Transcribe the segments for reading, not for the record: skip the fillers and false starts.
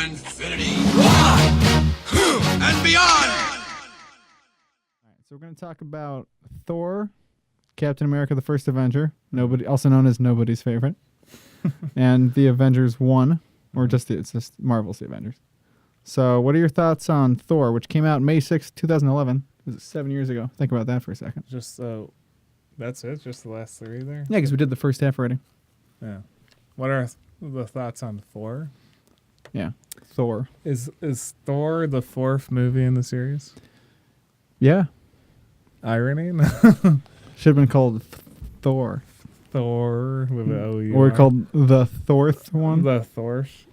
infinity and beyond. All right, so we're going to talk about Thor, Captain America, the First Avenger, also known as nobody's favorite, and the Avengers 1, or it's just Marvel's The Avengers. So what are your thoughts on Thor, which came out May 6, 2011? Was it 7 years ago? Think about that for a second. That's it? Just the last three there? Yeah, because we did the first half already. Yeah. What are the thoughts on Thor? Yeah, Thor. Is Thor the fourth movie in the series? Yeah. Irony? Should have been called Thor. Thor with an O-U-R. Or called the Thorth one. The Thorth.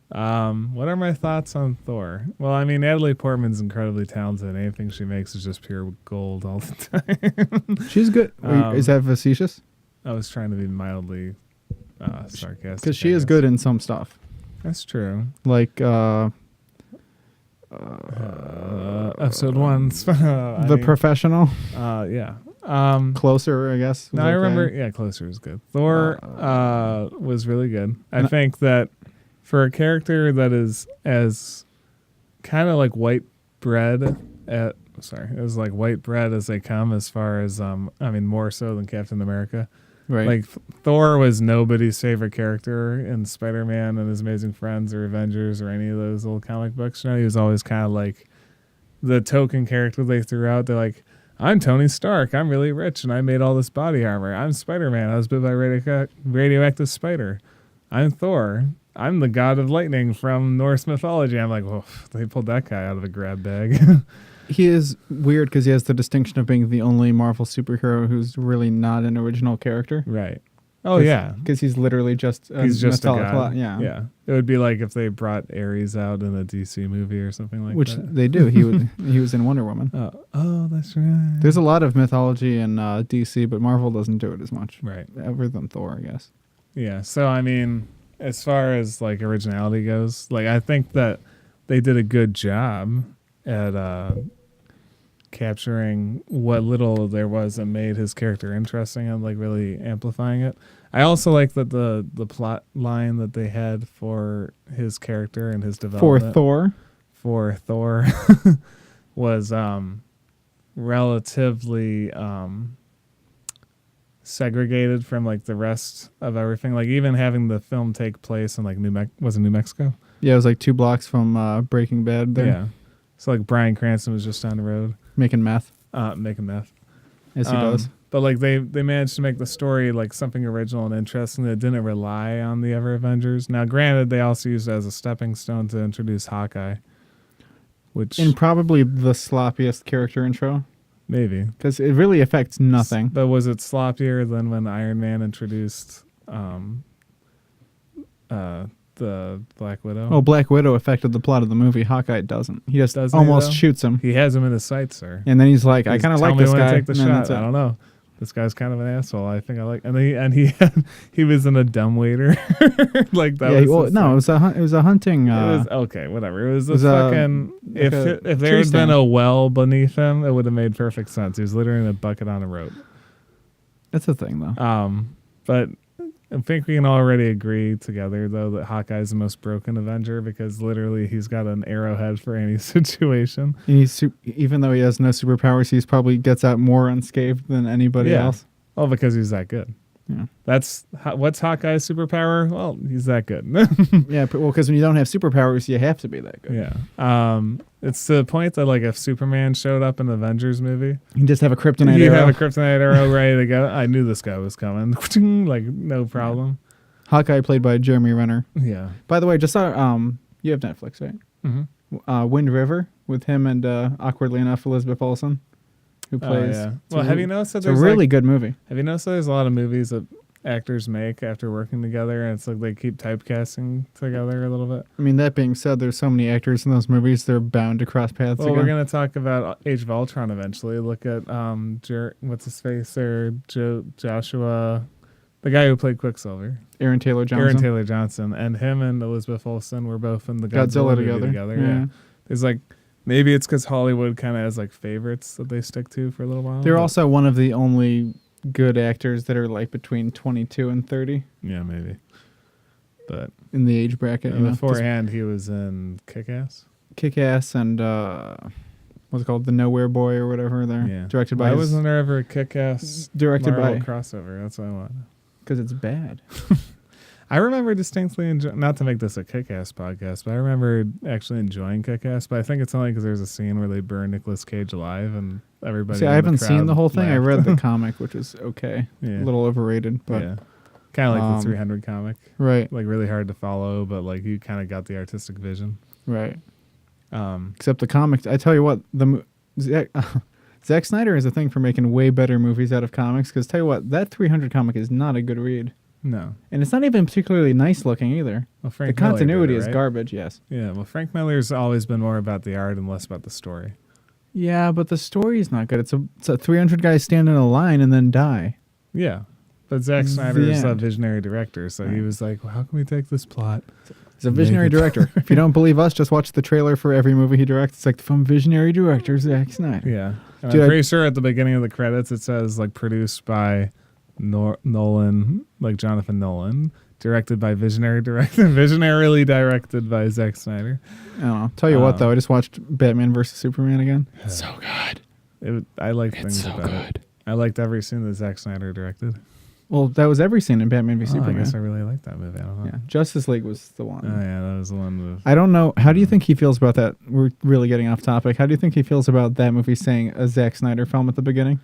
What are my thoughts on Thor? Well, I mean, Natalie Portman's incredibly talented. Anything she makes is just pure gold all the time. She's good. Is that facetious? I was trying to be mildly sarcastic. Because she is good in some stuff. That's true. Like episode 1. The Professional. Yeah. Closer, I guess. No, I remember. Yeah, Closer was good. Thor was really good. I think that for a character that is as kind of like white bread it was like white bread as they come, as far as more so than Captain America. Right. Like Thor was nobody's favorite character in Spider-Man and His Amazing Friends or Avengers or any of those old comic books. He was always kind of like the token character they threw out. They're like, I'm Tony Stark. I'm really rich and I made all this body armor. I'm Spider-Man. I was bit by a radioactive spider. I'm Thor. I'm the god of lightning from Norse mythology. I'm like, well, they pulled that guy out of a grab bag. He is weird because he has the distinction of being the only Marvel superhero who's really not an original character. Right. Oh, yeah. Because he's literally just a god. plot. Yeah. Yeah. It would be like if they brought Ares out in a DC movie or something like Which that. Which they do. He was in Wonder Woman. Oh, that's right. There's a lot of mythology in DC, but Marvel doesn't do it as much. Right. Other than Thor, I guess. Yeah. So, I mean, as far as like originality goes, like I think that they did a good job at capturing what little there was and made his character interesting and like really amplifying it. I also like that the plot line that they had for his character and his development for Thor was relatively segregated from like the rest of everything. Like even having the film take place in like New Mexico. Yeah, it was like 2 blocks from Breaking Bad there. Yeah. So like Bryan Cranston was just down the road. Making meth. As he does. But like they managed to make the story like something original and interesting that didn't rely on the other Avengers. Now granted, they also used it as a stepping stone to introduce Hawkeye. And probably the sloppiest character intro. Maybe. Because it really affects nothing. But was it sloppier than when Iron Man introduced the Black Widow? Oh, Black Widow affected the plot of the movie. Hawkeye doesn't. He just almost shoots him. He has him in his sights, sir. And then he's like, I kind of like this guy. Take the shot. I don't know. This guy's kind of an asshole. I think I like. And he was in a dumbwaiter. Like that. Yeah. It was a hunting. It was okay. Whatever. It was a fucking. If there had been a well beneath him, it would have made perfect sense. He was literally in a bucket on a rope. That's a thing, though. But I think we can already agree together, though, that Hawkeye's the most broken Avenger because literally he's got an arrowhead for any situation. And even though he has no superpowers, he probably gets out more unscathed than anybody else. Oh, because he's that good. Yeah. What's Hawkeye's superpower? Well, he's that good. Yeah, because when you don't have superpowers, you have to be that good. Yeah. It's to the point that like if Superman showed up in the Avengers movie, you just have a kryptonite arrow. You have a kryptonite arrow ready to go. I knew this guy was coming. Like no problem. Hawkeye played by Jeremy Renner. Yeah. By the way, just saw you have Netflix, right? Mm-hmm. Wind River with him and awkwardly enough Elizabeth Olsen, who plays. Well, have you noticed that it's a really good movie? Have you noticed that there's a lot of movies that actors make after working together, and it's like they keep typecasting together a little bit? I mean, that being said, there's so many actors in those movies; they're bound to cross paths. Well, we're gonna talk about Age of Ultron eventually. Look at what's his face there, Joshua, the guy who played Quicksilver, Aaron Taylor Johnson, and him and Elizabeth Olsen were both in the Godzilla movie together. Yeah. There's like maybe it's because Hollywood kind of has like favorites that they stick to for a little while. They're also one of the only good actors that are like between 22 and 30. Yeah, maybe. But in the age bracket. You know, beforehand, he was in Kick-Ass. Kick-Ass and what's it called, The Nowhere Boy or whatever. There, Yeah. directed by. Why wasn't there ever a Kick-Ass directed Marvel by crossover? That's what I want. Because it's bad. I remember distinctly not to make this a Kick-Ass podcast, but I remember actually enjoying Kick-Ass. But I think it's only because there's a scene where they burn Nicolas Cage alive and everybody. See, in I haven't the seen crowd the whole thing. I laughed. read the comic, which is okay, Yeah. a little overrated, but yeah, kind of like the 300 comic. right, Like really hard to follow, but like you kind of got the artistic vision. right. Except the comics, I tell you what, Zack Snyder is a thing for making way better movies out of comics. Because tell you what, that 300 comic is not a good read, No, and it's not even particularly nice looking either. well, The Frank Miller did continuity it, is right? garbage. Yes. Yeah, well, Frank Miller's always been more about the art and less about the story. Yeah, but the story is not good. It's a 300 guys stand in a line and then die. Yeah, but Zack The Snyder is a end. visionary director, so he Right. was like, well, "How can we take this plot?" He's a visionary Make it- director. If you don't believe us, just watch the trailer for every movie he directs. It's like from visionary director Zack Snyder. Yeah, and Dude, I'm pretty sure at the beginning of the credits it says like produced by Nolan, like Jonathan Nolan, directed by visionary director, visionarily directed by Zack Snyder. I don't know. Tell you what, though, I just watched Batman versus Superman again. It's so good. I liked things about it. I liked every scene that Zack Snyder directed. Well, that was every scene in Batman v I Superman. guess I really liked that movie. I don't know. Yeah, Justice League was the one. Oh yeah, that was the one with. I don't know. How do you think he feels about that? We're really getting off topic. How do you think he feels about that movie saying a Zack Snyder film at the beginning?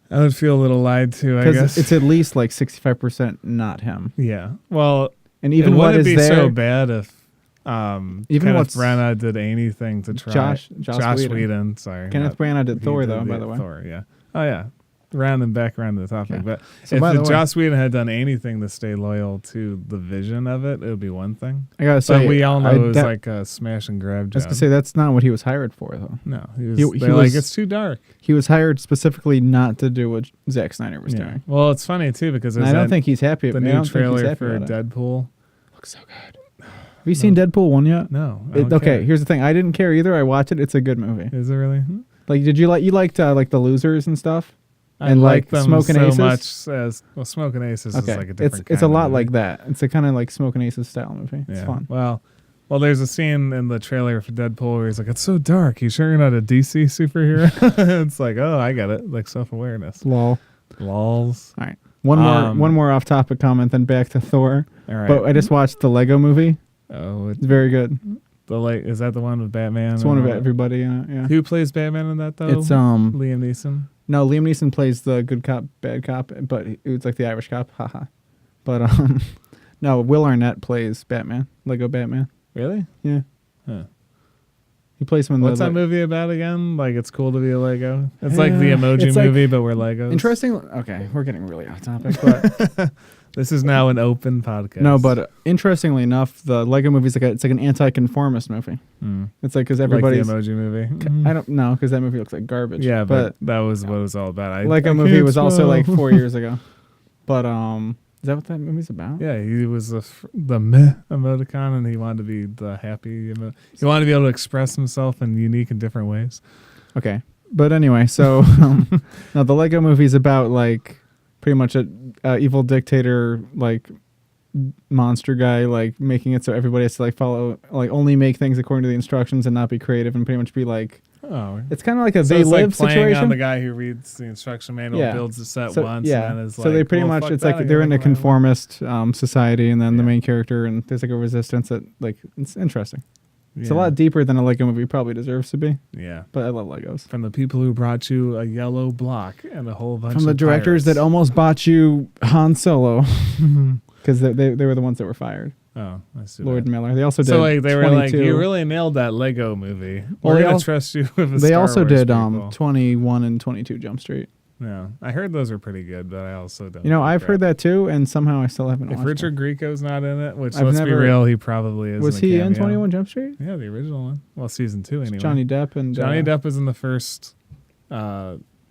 I would feel a little lied to, I guess. Because it's at least like 65% not him. Yeah. Well, And even what would is it be there? so bad if Even Kenneth what's- Branagh did anything to try Josh Whedon. Whedon. Sorry, Kenneth Branagh did he Thor, did though, by the way. Thor, yeah. Oh yeah. Round and back around to the topic, Yeah. but So by the way- Joss Whedon had done anything to stay loyal to the vision of it, it would be one thing. I gotta say, But we all know it was that- like a smash and grab I was job. gonna say that's not what he was hired for, though. No, he was. he They're like was- it's too dark. He was hired specifically not to do what Zack Snyder was Yeah. doing. Well, it's funny too because And there's I don't that- think he's happy. the I new don't think he's trailer happy for about it. Deadpool. Looks so good. Have you seen Deadpool 1 yet? No. I don't Okay, care. here's the thing. I didn't care either. I watched it. It's a good movie. Is it really? Like, did you liked like the Losers and stuff? I And, like like, them Smoking so Aces? much as Smoking Aces is like a different. It's kind a lot of like movie. that. It's a kind of like Smoking Aces style movie. It's Yeah. fun. Well, there's a scene in the trailer for Deadpool where he's like, "It's so dark. You sure you're not a DC superhero?" It's like, oh, I get it. Like self-awareness. Lol. Lols. All right. One more off-topic comment, then back to Thor. All right. But I just watched the Lego movie. Oh, It's very good. is that the one with Batman? It's and one of all that? everybody in it. Yeah. Who plays Batman in that though? It's Liam Neeson. No, Liam Neeson plays the good cop, bad cop, but it's like the Irish cop. Haha. But no, Will Arnett plays Batman. Lego Batman. Really? Yeah. Huh. He plays him in What's the that movie about again? Like it's cool to be a Lego. It's like the Yeah, Emoji it's like- movie, but we're Legos. Interesting. Okay, we're getting really off topic, but This is now an open podcast. no. But interestingly enough, the Lego movie is it's like an anti-conformist movie. It's like because everybody's. like the Emoji movie. I don't know because that movie looks like garbage. Yeah, but that was what it was all about. Lego I movie can't was also like smell. 4 years ago. But is that what that movie's about? Yeah, he was the meh emoticon, and he wanted to be the happy. He wanted to be able to express himself in unique and different ways. Okay. But anyway, so no, the Lego movie is about like pretty much a evil dictator, like monster guy, like making it so everybody has to like follow, like only make things according to the instructions and not be creative and pretty much be like. Oh, It's kind of like a so they it's live like playing situation. on the guy who reads the instruction manual, Yeah. builds the set So, once, yeah. and then is So like, they pretty well, much fuck it's that, like I they're gotta in a make my own. conformist society, and then the Yeah. main character and there's like a resistance that like it's interesting. It's a Yeah. lot deeper than a Lego movie probably deserves to be. Yeah. But I love Legos. From the people who brought you a yellow block and a whole bunch From the of directors pirates. that almost bought you Han Solo, because they were the ones that were fired. Oh, I see. Lord that. Miller. They also did. So like they were like, 22. you really nailed that Lego movie. Well, We're they gonna al- trust you with a They Star also Wars did prequel. 21 and 22 Jump Street. Yeah, I heard those are pretty good, but I also don't. You know, give a I've crap. heard that too, and somehow I still haven't If watched Richard Grieco's not in it, which I've let's be never- real, he probably is. Was in a he in cameo. 21 Jump Street? Yeah, the original one. Well, season 2 anyway. Johnny Depp and Johnny Depp was in the first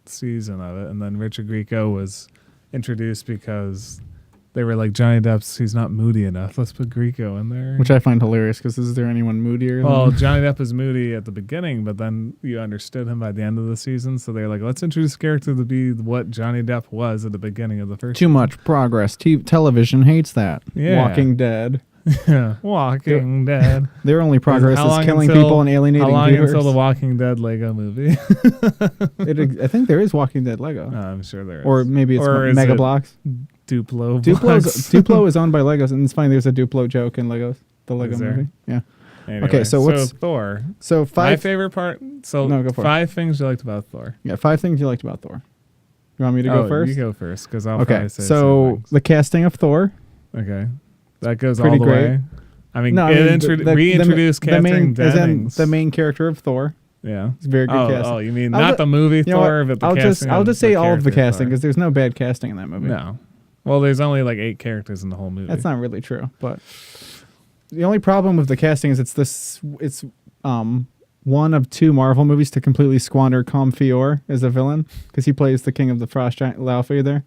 season of it, and then Richard Grieco was introduced because they were like, Johnny Depp's, he's not moody enough. Let's put Grieco in there. which I find hilarious because is there anyone moodier? Well, than Johnny Depp is moody at the beginning, but then you understood him by the end of the season. So they're like, let's introduce a character to be what Johnny Depp was at the beginning of the first. too much progress. Television hates that. Yeah. Walking Dead. Yeah, Walking Dead. Their only progress How is long killing until- people and alienating How long viewers. until the Walking Dead Lego movie? I think there is Walking Dead Lego. I'm sure there is. Or maybe it's Or is Mega it Blocks. Duplo. Duplo is owned by Legos, and it's funny. There's a Duplo joke in Legos, the Lego Is there? movie. Yeah. Anyway, Okay, so what's- Thor? So My five. favorite part. So No, go for it. 5 things you liked about Thor. Yeah, 5 things you liked about Thor. You want me to go first? You go first, because I'll Okay. probably say So the casting of Thor. okay, that goes Pretty all the great. way. I mean, No, it the reintroduced the main, Catherine as in Dennings. the main character of Thor. Yeah. It's very good casting. Oh, you mean I'll not ju- the movie You know Thor, what? but the I'll casting? I'll just say all of the character casting Thor. because there's no bad casting in that movie. No. Well, there's only like 8 characters in the whole movie. That's not really true. But the only problem with the casting is it's one of 2 Marvel movies to completely squander Comfior as a villain because he plays the king of the frost giant Laufey there.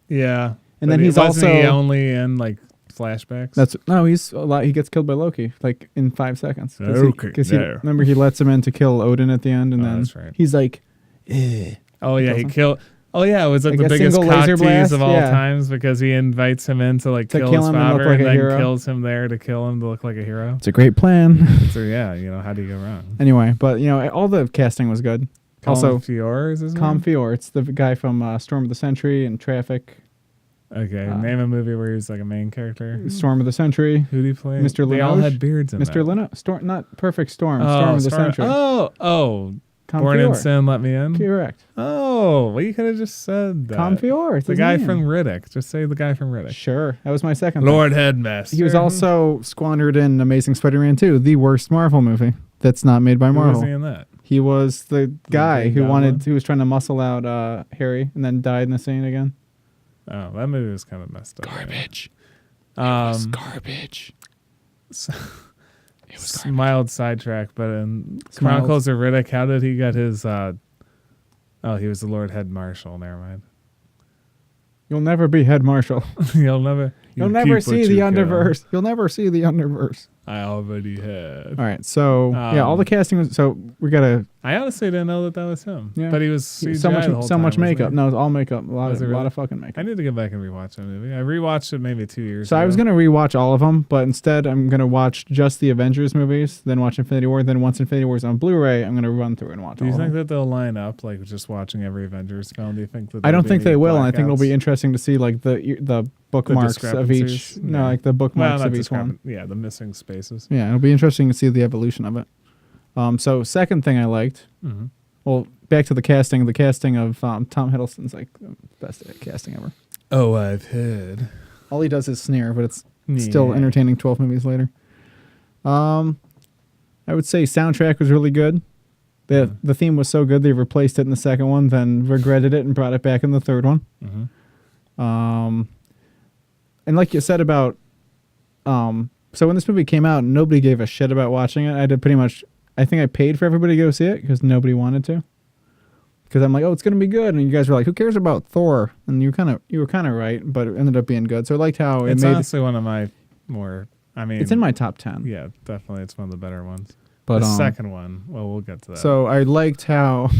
Yeah. And then But he's wasn't he also only in like flashbacks. he's a lot. He gets killed by Loki like in 5 seconds. Okay, Because no. remember he lets him in to kill Odin at the end, and Oh, then that's right. he's like, eh. Oh yeah, kills he him. killed. Oh yeah, it was like Like the a biggest single cock laser tease blast? of all Yeah. times because he invites him in to like To kill kill his him and look father like and a then hero. kills him there to kill him to look like a hero. It's a great plan. So yeah, how do you go wrong? Anyway, but all the casting was good. Also, Fior is his name? Comfior, it's the guy from Storm of the Century and Traffic. Okay, name a movie where he was like a main character. Storm of the Century. Who did he play? Mr. They all Linoge? had beards in Mr. that. Lino, not Perfect Storm. Storm of the Century. Oh, Born in Comfior. Sin, Let Me In. Correct. Oh, well, you could have just said that. Comfior. It's The his guy name. from Riddick. Just say the guy from Riddick. Sure, that was my second. thing. Lord Headmaster. He was also squandered in Amazing Spider-Man 2, the worst Marvel movie that's not made by Who Marvel. was he in that? He was the guy Green who Goblin? was trying to muscle out Harry and then died in the scene again. Oh, that movie was kind of messed up. Garbage. It was mild sidetrack, but in It's mild. Chronicles of Riddick, how did he get his? He was the Lord Head Marshal. Never mind. You'll never be head marshal. You'll never see the underverse. You'll never see the underverse. I already had. All right, so all the casting was. So we gotta. I honestly didn't know that was him. Yeah. But he was CGI so the whole much time, wasn't makeup. he? No, it's all makeup. A lot Was it of really? fucking makeup. I need to get back and rewatch that movie. I rewatched it maybe 2 years So ago. I was gonna rewatch all of them, but instead I'm gonna watch just the Avengers movies, then watch Infinity War. Then once Infinity War's on Blu-ray, I'm gonna run through and watch. Do all you of think them. that they'll line up like just watching every Avengers film? Do you think that? I don't there'll think be they will, and I think it'll be blackouts? interesting to see like the bookmarks of each. discrepancies? No, Yeah. like the bookmarks not of each one. Yeah, the missing spaces. Yeah, it'll be interesting to see the evolution of it. So second thing I liked. Mm-hmm. Well, back to the casting. The casting of Tom Hiddleston's like the best casting ever. Oh, I've heard. All he does is sneer, but it's still entertaining 12 movies later. I would say soundtrack was really good. The theme was so good they replaced it in the second one, then regretted it and brought it back in the third one. Mm-hmm. And like you said about, so when this movie came out, nobody gave a shit about watching it. I think I paid for everybody to go see it because nobody wanted to. Because I'm like, oh, it's gonna be good, and you guys were like, who cares about Thor? And you were kind of right, but it ended up being good. So I liked how It's it made. honestly one of my more. I mean, It's in my top 10. Yeah, definitely, it's one of the better ones. But the second one, well, we'll get to that. So I liked how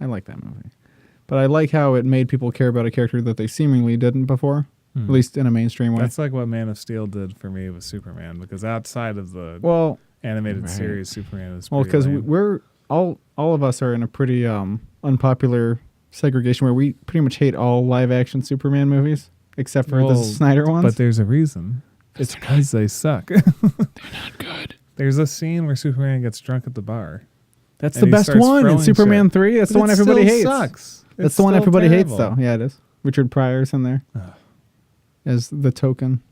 I like that movie, but I like how it made people care about a character that they seemingly didn't before, at least in a mainstream way. That's like what Man of Steel did for me with Superman, because outside of the animated series, Superman is because we're all of us are in a pretty unpopular segregation where we pretty much hate all live action Superman movies except for the Snyder ones. But there's a reason. It's because they suck. They're not good. There's a scene where Superman gets drunk at the bar. That's the best one in Superman 3. That's the one everybody hates. Sucks. That's the one everybody hates, though. Yeah, it is. Richard Pryor's in there as the token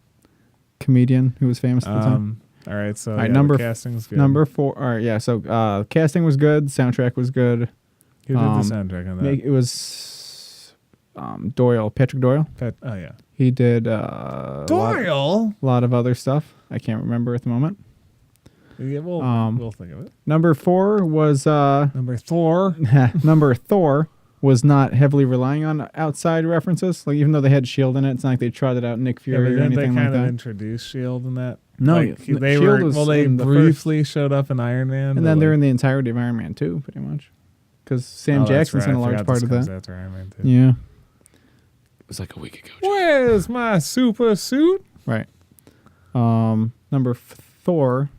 comedian who was famous at the time. All right, so number casting's good. Number 4. All right, yeah. So casting was good. Soundtrack was good. Who did the soundtrack on that? It was Doyle, Patrick Doyle. Oh yeah, he did Doyle. A lot of other stuff. I can't remember at the moment. Yeah, we'll think of it. Number 4 was number Thor. Number Thor was not heavily relying on outside references. Like even though they had Shield in it, it's not like they trotted out Nick Fury or anything they like kind of that. introduced Shield in that. No, like, they Shield were. was Well, they in the briefly showed up in Iron Man, and then they're in the entirety of Iron Man 2, pretty much, because Sam Jackson's in a large part of that. After Iron Man 2. Yeah, it was like a week ago. Where's my super suit? Right. Thor.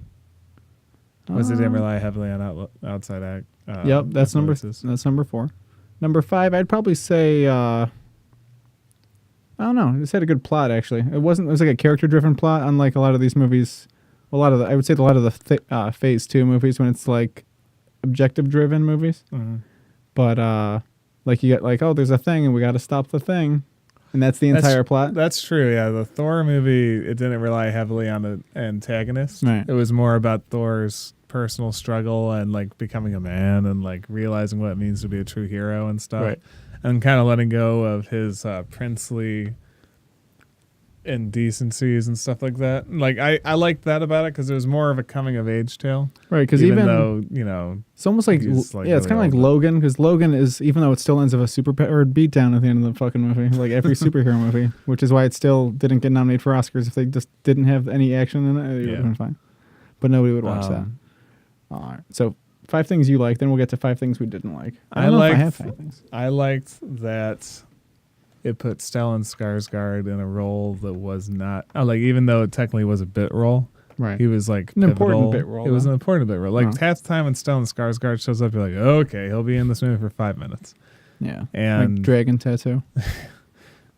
Was it didn't rely heavily on outside act? Yep, that's influences. number 4. Number 5, I'd probably say. I don't know. It just had a good plot. Actually, it was like a character-driven plot, unlike a lot of these movies. I would say a lot of the Phase 2 movies when it's like objective-driven movies. Mm-hmm. But like you get like, oh, there's a thing and we got to stop the thing, and that's the entire plot. That's true. Yeah, the Thor movie, it didn't rely heavily on an antagonist. Right. It was more about Thor's personal struggle and like becoming a man and like realizing what it means to be a true hero and stuff, Right. and kind of letting go of his princely indecencies and stuff like that. Like I liked that about it because it was more of a coming of age tale. Right, because even even though it's almost like, he's, like, yeah, it's really kind of like old. Logan, because Logan is, even though it still ends with a superpowered beatdown at the end of the fucking movie, like every superhero movie, which is why it still didn't get nominated for Oscars. If they just didn't have any action in it, it would have been fine. But nobody would watch that. All right, so 5 things you liked, then we'll get to 5 things we didn't like. I don't know if I have 5 things. I liked that it put Stellan Skarsgård in a role that was not like, even though it technically was a bit role, Right. he was like An pivotal. important bit role, It was though. an important bit role. Like Oh. half the time when Stellan Skarsgård shows up, you're like, okay, he'll be in this movie for 5 minutes. Yeah. And like dragon tattoo.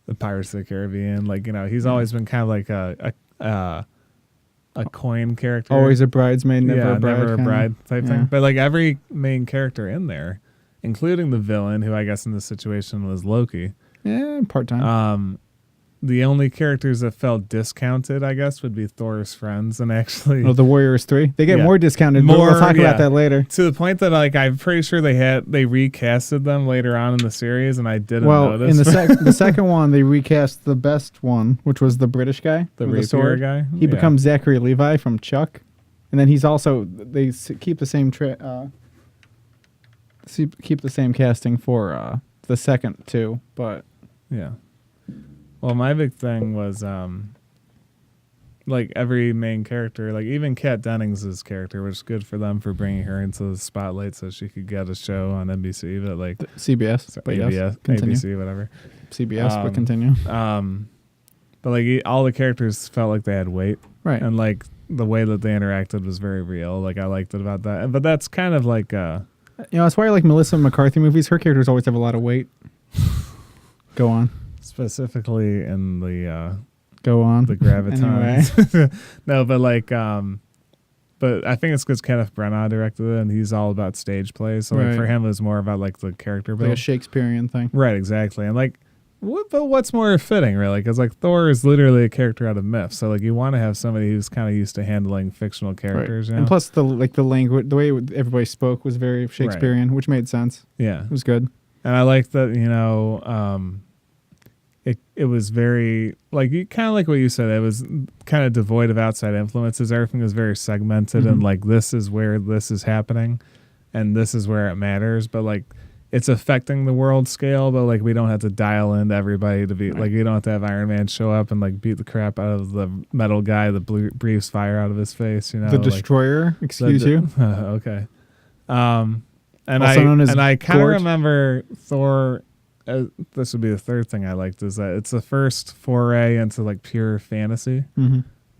the Pirates of the Caribbean, like, you know, he's always been kind of like a coin character. Always a bridesmaid, never a bride. never a kinda. bride type Yeah. thing. But like every main character in there, including the villain, who I guess in this situation was Loki. Yeah, part-time. The only characters that felt discounted, I guess, would be Thor's friends, and actually Oh, the Warriors 3. They get Yeah. more discounted. But we'll talk yeah. about that later. to the point that like I'm pretty sure they recasted them later on in the series, and I didn't Well, notice. in the second one, they recast the best one, which was the British guy, the with rapier the sword. guy, He Yeah. becomes Zachary Levi from Chuck, and then he's also keep the same keep the same casting for the second two, but Yeah. Well, my big thing was like every main character, like even Kat Dennings' character, which is good for them for bringing her into the spotlight so she could get a show on NBC, but like CBS, but ABS, yes, continue. ABC, whatever. CBS, but continue. But like all the characters felt like they had weight, Right. and like the way that they interacted was very real. Like I liked it about that. But that's kind of like That's why I like Melissa McCarthy movies. Her characters always have a lot of weight. Go on. specifically in the Go on. the graviton. No, but like but I think it's because Kenneth Branagh directed it, and he's all about stage plays. So like Right. for him, it was more about like the character build. Like a Shakespearean thing. Right, exactly. And like, but what's more fitting, really? Because like Thor is literally a character out of myth. So like you want to have somebody who's kind of used to handling fictional characters. Right. You know? And plus the language, the way everybody spoke was very Shakespearean, which made sense. Yeah. It was good. And I like that, it was very, like, you kind of like what you said. It was kind of devoid of outside influences. Everything was very segmented and like, this is where this is happening and this is where it matters. But like, it's affecting the world scale, but like, we don't have to dial in everybody to be like, you don't have to have Iron Man show up and like beat the crap out of the metal guy that breathes fire out of his face, you know? The like, Destroyer, excuse you. Okay. And Also known as I kind of Gort. remember Thor. This would be the third thing I liked, is that it's the first foray into like pure fantasy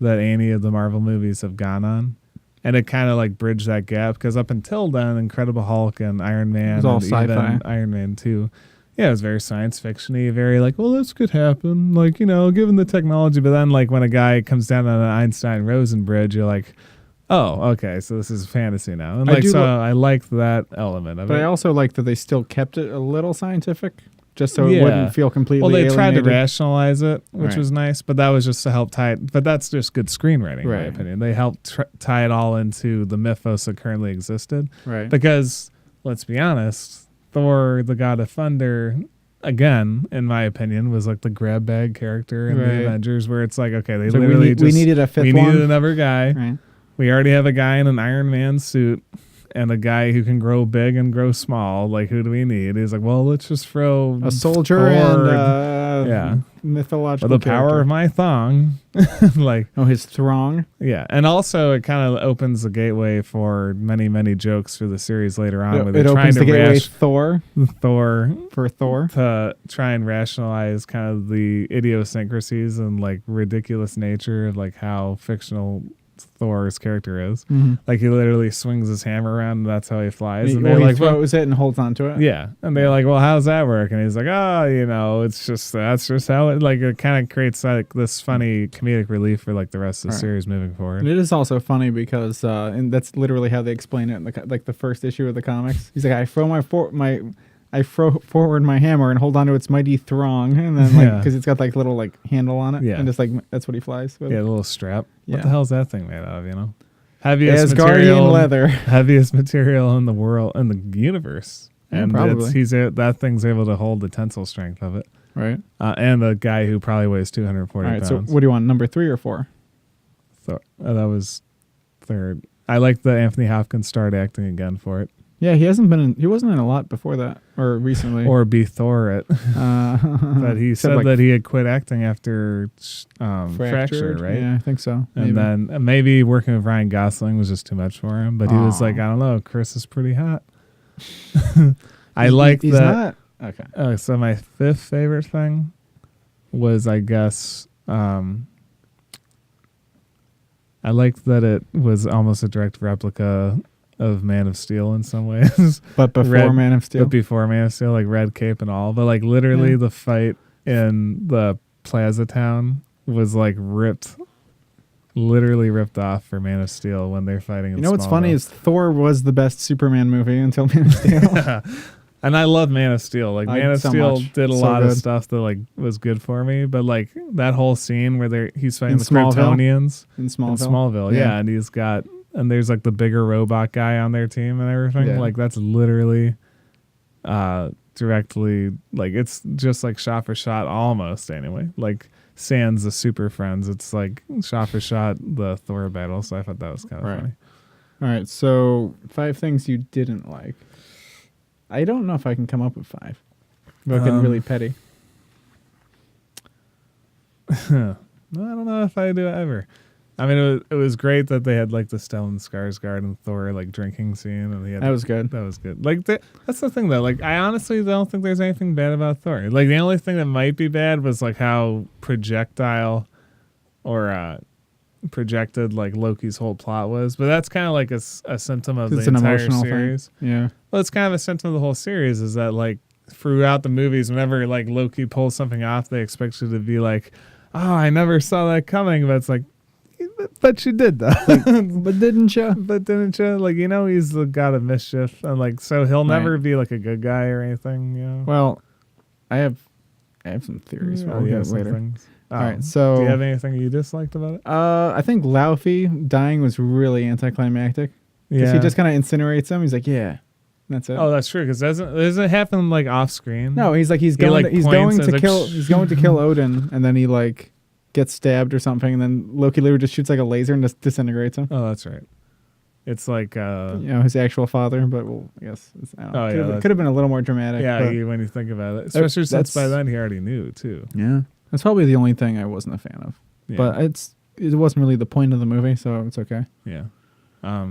that any of the Marvel movies have gone on, and it kind of like bridged that gap, because up until then, Incredible Hulk and Iron Man, was all and sci-fi. even Iron Man 2, yeah, it was very science fiction-y, very like, well, this could happen, like, given the technology. But then like when a guy comes down on an Einstein-Rosen bridge, you're like, oh, okay, so this is fantasy now. And I like, do so I liked that element of But it. I also like that they still kept it a little scientific, just so it Yeah. wouldn't feel completely Well, they tried to alienated. rationalize it, which Right. was nice, but that was just to help tie it. But that's just good screenwriting, in my Right. opinion. They helped tie it all into the mythos that currently existed. Right. Because, let's be honest, Thor, the God of Thunder, again, in my opinion, was like the grab bag character in Right. the Avengers, where it's like, okay, they So literally we needed a fifth we one. needed another guy. Right. We already have a guy in an Iron Man suit and a guy who can grow big and grow small. Like, who do we need? He's like, well, let's just throw A soldier Thor, and yeah, mythological the power character. of my thong. Like, Oh, his throng. yeah. And also it kind of opens the gateway for many, many jokes for the series later on, where It they're trying opens to the gateway Thor Thor for Thor. to try and rationalize kind of the idiosyncrasies and like ridiculous nature of like how fictional Thor's character is. Mm-hmm. Like he literally swings his hammer around and that's how he flies. And He they're like, throws it and holds onto it. yeah. And they're like, well, how's that work? And he's like, it's just, that's just how it, like, it kind of creates like this funny comedic relief for like the rest of the series moving forward. And it is also funny because, and that's literally how they explain it in the first issue of the comics. He's like, I throw forward my hammer and hold onto its mighty throng, and then like because it's got like little like handle on it, and just like that's what he flies with. Yeah, a little strap. Yeah. What the hell is that thing made out of? You know, heaviest Asgardian material, leather, heaviest material in the world, in the universe, and probably that thing's able to hold the tensile strength of it, right? And the guy who probably weighs 240 pounds. So what do you want? Number 3 or 4? So that was third. I like that Anthony Hopkins started acting again for it. Yeah, he wasn't in a lot before that, or recently. Or be Thor it. But he said that he had quit acting after Fracture, right? Yeah, I think so. And then maybe working with Ryan Gosling was just too much for him. But he was like, I don't know, Chris is pretty hot. I like he's that. Not? Okay. So my 5th favorite thing was, I guess, I liked that it was almost a direct replica of Man of Steel in some ways. But before Man of Steel? But before Man of Steel, like red cape and all. But like literally the fight in the Plaza Town was like literally ripped off for Man of Steel when they're fighting in what's funny is Thor was the best Superman movie until Man of Steel. And I love Man of Steel. Like Man of Steel did a lot of stuff that like was good for me. But like that whole scene where he's fighting the Kryptonians. In Smallville. In Smallville, yeah. And there's like the bigger robot guy on their team and everything. Yeah. Like that's literally directly, like it's just like shot for shot almost anyway. Like sans the Super Friends, it's like shot for shot the Thor battle. So I thought that was kind of funny. All right, so 5 things you didn't like. I don't know if I can come up with 5. Without getting really petty. I don't know if I do ever. I mean, it was great that they had like the Stellan Skarsgård and Thor like drinking scene, and that was good. That was good. Like that's the thing though. Like I honestly don't think there's anything bad about Thor. Like the only thing that might be bad was like how projectile or projected like Loki's whole plot was. But that's kind of like a symptom of the entire series. Thing. Yeah. Well, it's kind of a symptom of the whole series is that like throughout the movies, whenever like Loki pulls something off, they expect you to be like, "Oh, I never saw that coming," but it's like. But you did though. But didn't you? But didn't you? Like, he's the god of mischief, and like, so he'll never be like a good guy or anything. Well, I have some theories. We'll get later. Things. All right. So, do you have anything you disliked about it? I think Laufey dying was really anticlimactic. Because he just kind of incinerates him. He's like, yeah, that's it. Oh, that's true. Because doesn't it happen like off screen? No, he's going to kill Odin, and then he like. Gets stabbed or something, and then Loki literally just shoots like a laser and just disintegrates him. Oh, that's right. It's like his actual father, but I guess could have been a little more dramatic. Yeah, when you think about it, especially since by then he already knew too. Yeah, that's probably the only thing I wasn't a fan of. Yeah. But it wasn't really the point of the movie, so it's okay. Yeah. Are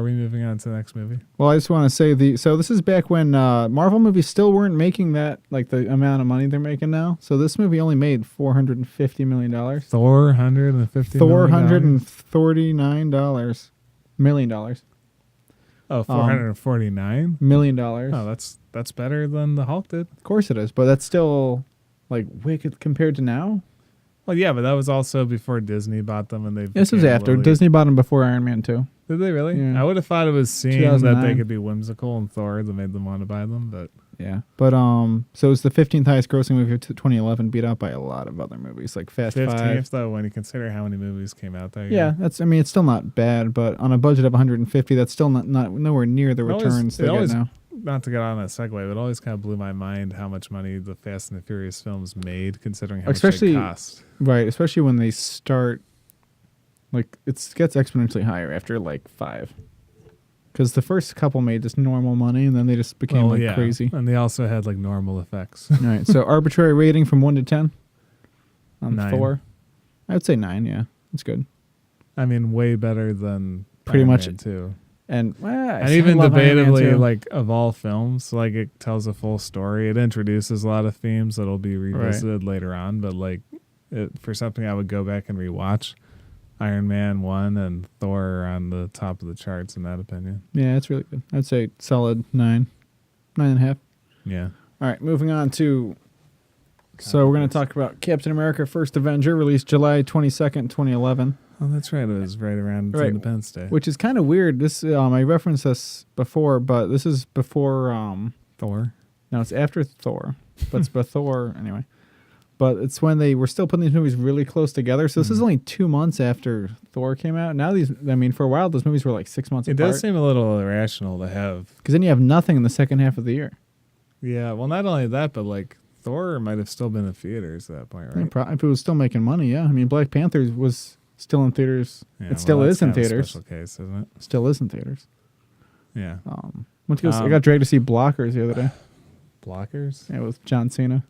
we moving on to the next movie? Well, I just want to say so this is back when Marvel movies still weren't making that like the amount of money they're making now. So this movie only made $450 million. $449 million. Oh, $449 million. Oh, that's better than the Hulk did. Of course it is, but that's still like wicked compared to now. Well, yeah, but that was also before Disney bought them, and this was after Disney bought them before Iron Man 2. Did they really? Yeah. I would have thought it was seeing that they could be whimsical and Thor that made them want to buy them, but yeah. But so it's the 15th highest grossing movie of 2011, beat out by a lot of other movies like Fast 15th, 5. Though, when you consider how many movies came out that year. Yeah, it's still not bad, but on a budget of 150, that's still not nowhere near the returns they get now. Not to get on that segue, but it always kind of blew my mind how much money the Fast and the Furious films made, considering how much they cost. Right, especially when they start, like, it gets exponentially higher after, like, 5. Because the first couple made just normal money, and then they just became, crazy. And they also had, like, normal effects. All right, so arbitrary rating from 1 to 10 on 9. Thor. I would say 9, yeah. It's good. I mean, way better than pretty Iron much Man 2. And even debatably, like, of all films, like, it tells a full story. It introduces a lot of themes that'll be revisited later on, but like for something I would go back and rewatch, Iron Man 1 and Thor are on the top of the charts in that opinion. Yeah, it's really good. I'd say solid 9.5. Yeah. All right, moving on to. So we're going to talk about Captain America: First Avenger, released July 22nd, 2011. Oh, that's right. It was right around Independence Day. Which is kind of weird. This I referenced this before, but this is before Thor. No, it's after Thor, but it's before anyway. But it's when they were still putting these movies really close together. So this is only 2 months after Thor came out. Now for a while, those movies were like 6 months apart. It does seem a little irrational to have. Because then you have nothing in the second half of the year. Yeah, well, not only that, but like Thor might have still been in theaters at that point, right? Yeah, if it was still making money, yeah. I mean, Black Panther was still in theaters. Yeah, it still is in kind of theaters. A special case, isn't it? Still is in theaters. Yeah. I got dragged to see Blockers the other day. Blockers? Yeah, with John Cena.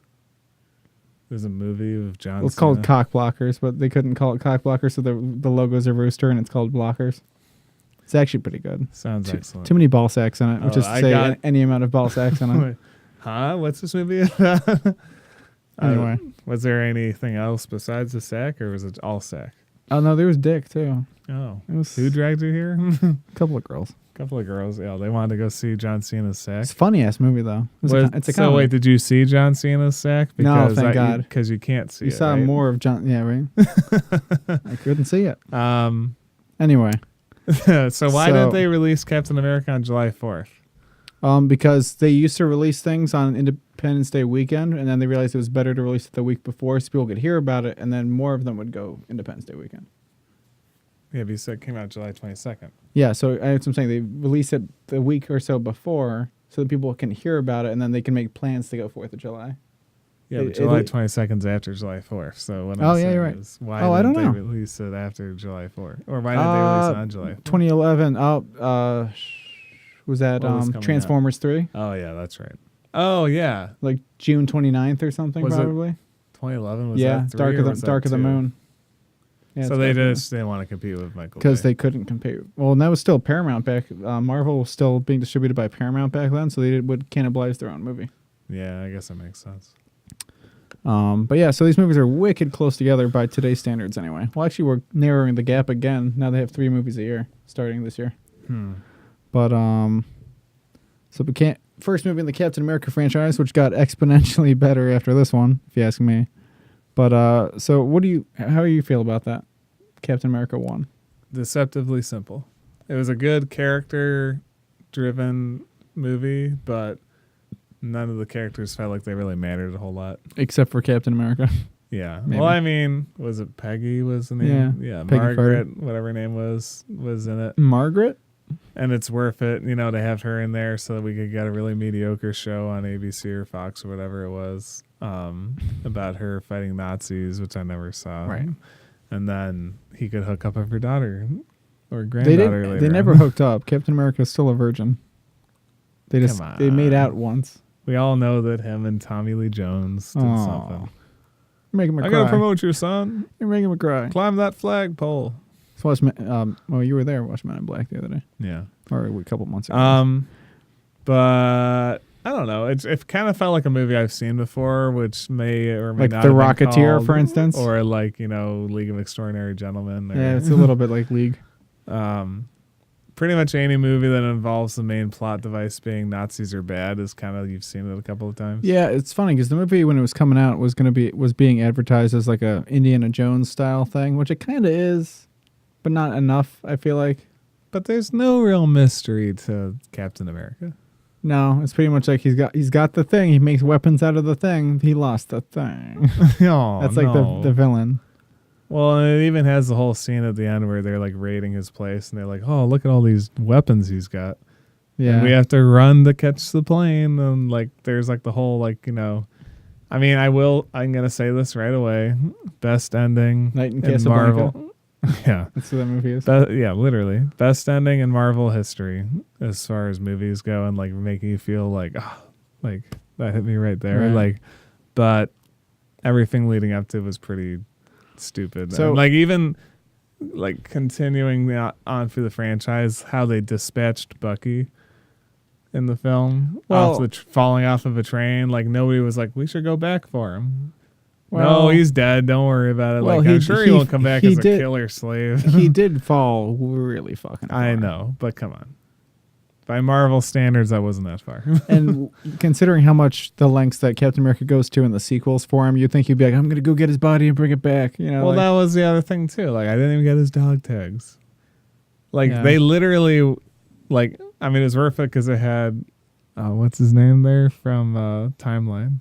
There's a movie with John Cena. It's called Cock Blockers, but they couldn't call it Cock Blockers, so the logo's a rooster, and it's called Blockers. It's actually pretty good. Sounds excellent. Too many ball sacks in it, which is to say any amount of ball sacks in it. Huh? What's this movie about? Anyway. Was there anything else besides the sack, or was it all sack? Oh, no, there was Dick, too. Oh. It was Who dragged you here? a couple of girls. Couple of girls. Yeah, they wanted to go see John Cena's sack. It's a funny-ass movie, though. It's a so comedy. wait, did you see John Cena's sack? No, thank God. Because you can't see it, You saw right? more of John... Yeah, right? I couldn't see it. Anyway. So why did they release Captain America on July 4th? Because they used to release things on Independence Day weekend, and then they realized it was better to release it the week before so people could hear about it, and then more of them would go Independence Day weekend. Yeah, but you said it came out July 22nd. Yeah, so that's what I'm saying. They release it the week or so before so that people can hear about it, and then they can make plans to go 4th of July. Yeah, but July 22nd is after July 4th. So what Oh, I'm yeah, saying you're right. is why I don't didn't know. they release it after July 4th? Or why did they release it on July 4th? 2011. Was that What was coming Transformers 3? Oh, yeah, that's right. Oh, yeah. Like June 29th or something, Was it probably. 2011 was Yeah, that 3 or was that Dark of the 2? Moon. Yeah, So it's they Dark of the just didn't want to compete with Michael because Bay. they couldn't compete. Well, and that was still Paramount back. Marvel was still being distributed by Paramount back then, so they would cannibalize their own movie. Yeah, I guess that makes sense. But yeah, so these movies are wicked close together by today's standards, anyway. Well, actually, we're narrowing the gap again. Now they have 3 movies a year starting this year. But so first movie in the Captain America franchise, which got exponentially better after this one, if you ask me. But so how do you feel about that? Captain America 1. Deceptively simple. It was a good character-driven movie, but none of the characters felt like they really mattered a whole lot. Except for Captain America. Yeah. Maybe. Well, I mean, was it Peggy was the name? Yeah. Peggy Margaret, Carter. whatever her name was in it. Margaret? And it's worth it, to have her in there so that we could get a really mediocre show on ABC or Fox or whatever it was about her fighting Nazis, which I never saw. Right. And then he could hook up with her daughter or granddaughter later. They never hooked up. Captain America is still a virgin. They made out once. We all know that him and Tommy Lee Jones did something. You're making me cry. I gotta promote your son. You're making me cry. Climb that flagpole. So you were there watching Men in Black the other day. Yeah. Or a couple months ago. But I don't know. It kind of felt like a movie I've seen before, which may or may like not The have been Rocketeer, called, for instance? or like League of Extraordinary Gentlemen. Or, Yeah, it's a little bit like League. Pretty much any movie that involves the main plot device being Nazis are bad is kind of, you've seen it a couple of times. Yeah, it's funny because the movie when it was coming out was being advertised as like a Indiana Jones style thing, which it kind of is, but not enough. I feel like. But there's no real mystery to Captain America. No, it's pretty much like he's got the thing. He makes weapons out of the thing. He lost the thing. Oh, that's like the villain. Well, and it even has the whole scene at the end where they're like raiding his place, and they're like, "Oh, look at all these weapons he's got." Yeah, and we have to run to catch the plane, and like, there's like the whole I mean, I'm gonna say this right away: best ending Night in in Casablanca. Marvel. Yeah, that's what that movie is. Yeah, literally best ending in Marvel history as far as movies go, and like making you feel like, like that hit me right there. Right. Like, but everything leading up to it was pretty stupid. So and like even like continuing on through the franchise, how they dispatched Bucky in the film, falling off of a train. Like nobody was like, we should go back for him. No, he's dead. Don't worry about it. Well, Like, I'm sure he won't come back as a killer slave. He did fall really fucking far. I know, but come on. By Marvel standards, that wasn't that far. And considering how much the lengths that Captain America goes to in the sequels for him, you'd think he'd be like, I'm going to go get his body and bring it back. You know, well, that was the other thing, too. Like, I didn't even get his dog tags. Like, Yeah. they literally, like, I mean, it was worth it because it had, what's his name there from Timeline?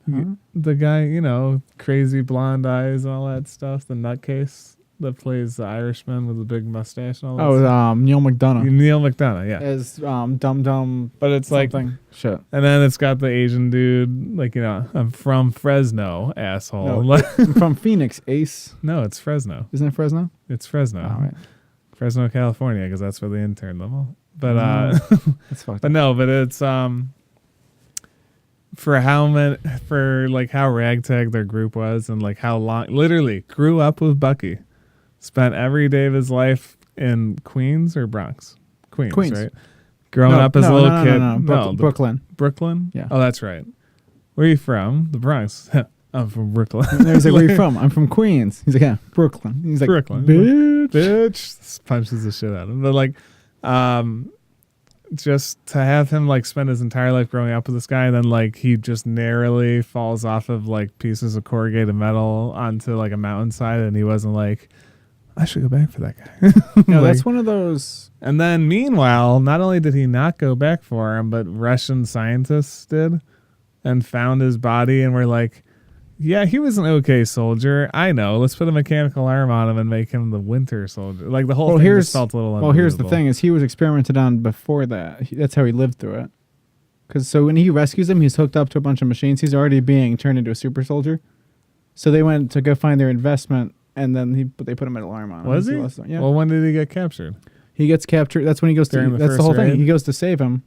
Huh? The guy, you know, crazy blonde eyes and all that stuff, the nutcase that plays the Irishman with the big mustache and all that stuff. Neil McDonough. Neil McDonough, yeah. As Dum Dum. But it's something. like, Shit. and then it's got the Asian dude, like, you know, I'm from Fresno, asshole. No, from Phoenix, Ace. No, it's Fresno. Isn't it Fresno? It's Fresno. Oh, right. Fresno, California, because that's where they interned them all. But That's fucked but up. no, but it's for how ragtag their group was and like how long literally grew up with Bucky. Spent every day of his life in Queens or Bronx? Queens. Right? Growing up as a little kid. No, Brooklyn. Brooklyn? Yeah. Oh, that's right. Where are you from? The Bronx. I'm from Brooklyn. And he's like, where are you from? I'm from Queens. He's like, yeah, Brooklyn. He's like, Brooklyn. Bitch. Punches the shit out of him. But like, just to have him like spend his entire life growing up with this guy, and then like he just narrowly falls off of like pieces of corrugated metal onto like a mountainside, and he wasn't like, I should go back for that guy. No, Like, that's one of those. and then meanwhile, not only did he not go back for him, but Russian scientists did and found his body and were like, yeah, he was an okay soldier. I know. Let's put a mechanical arm on him and make him the Winter Soldier. Like the whole thing just felt a little Well, here's the unbelievable. thing: is he was experimented on before that. That's how he lived through it. Because so when he rescues him, he's hooked up to a bunch of machines. He's already being turned into a super soldier. So they went to go find their investment, and then they put him an alarm on him. Was he? Yeah. Well, when did he get captured? He gets captured. That's when he goes During to. the That's the first whole thing. raid? He goes to save him.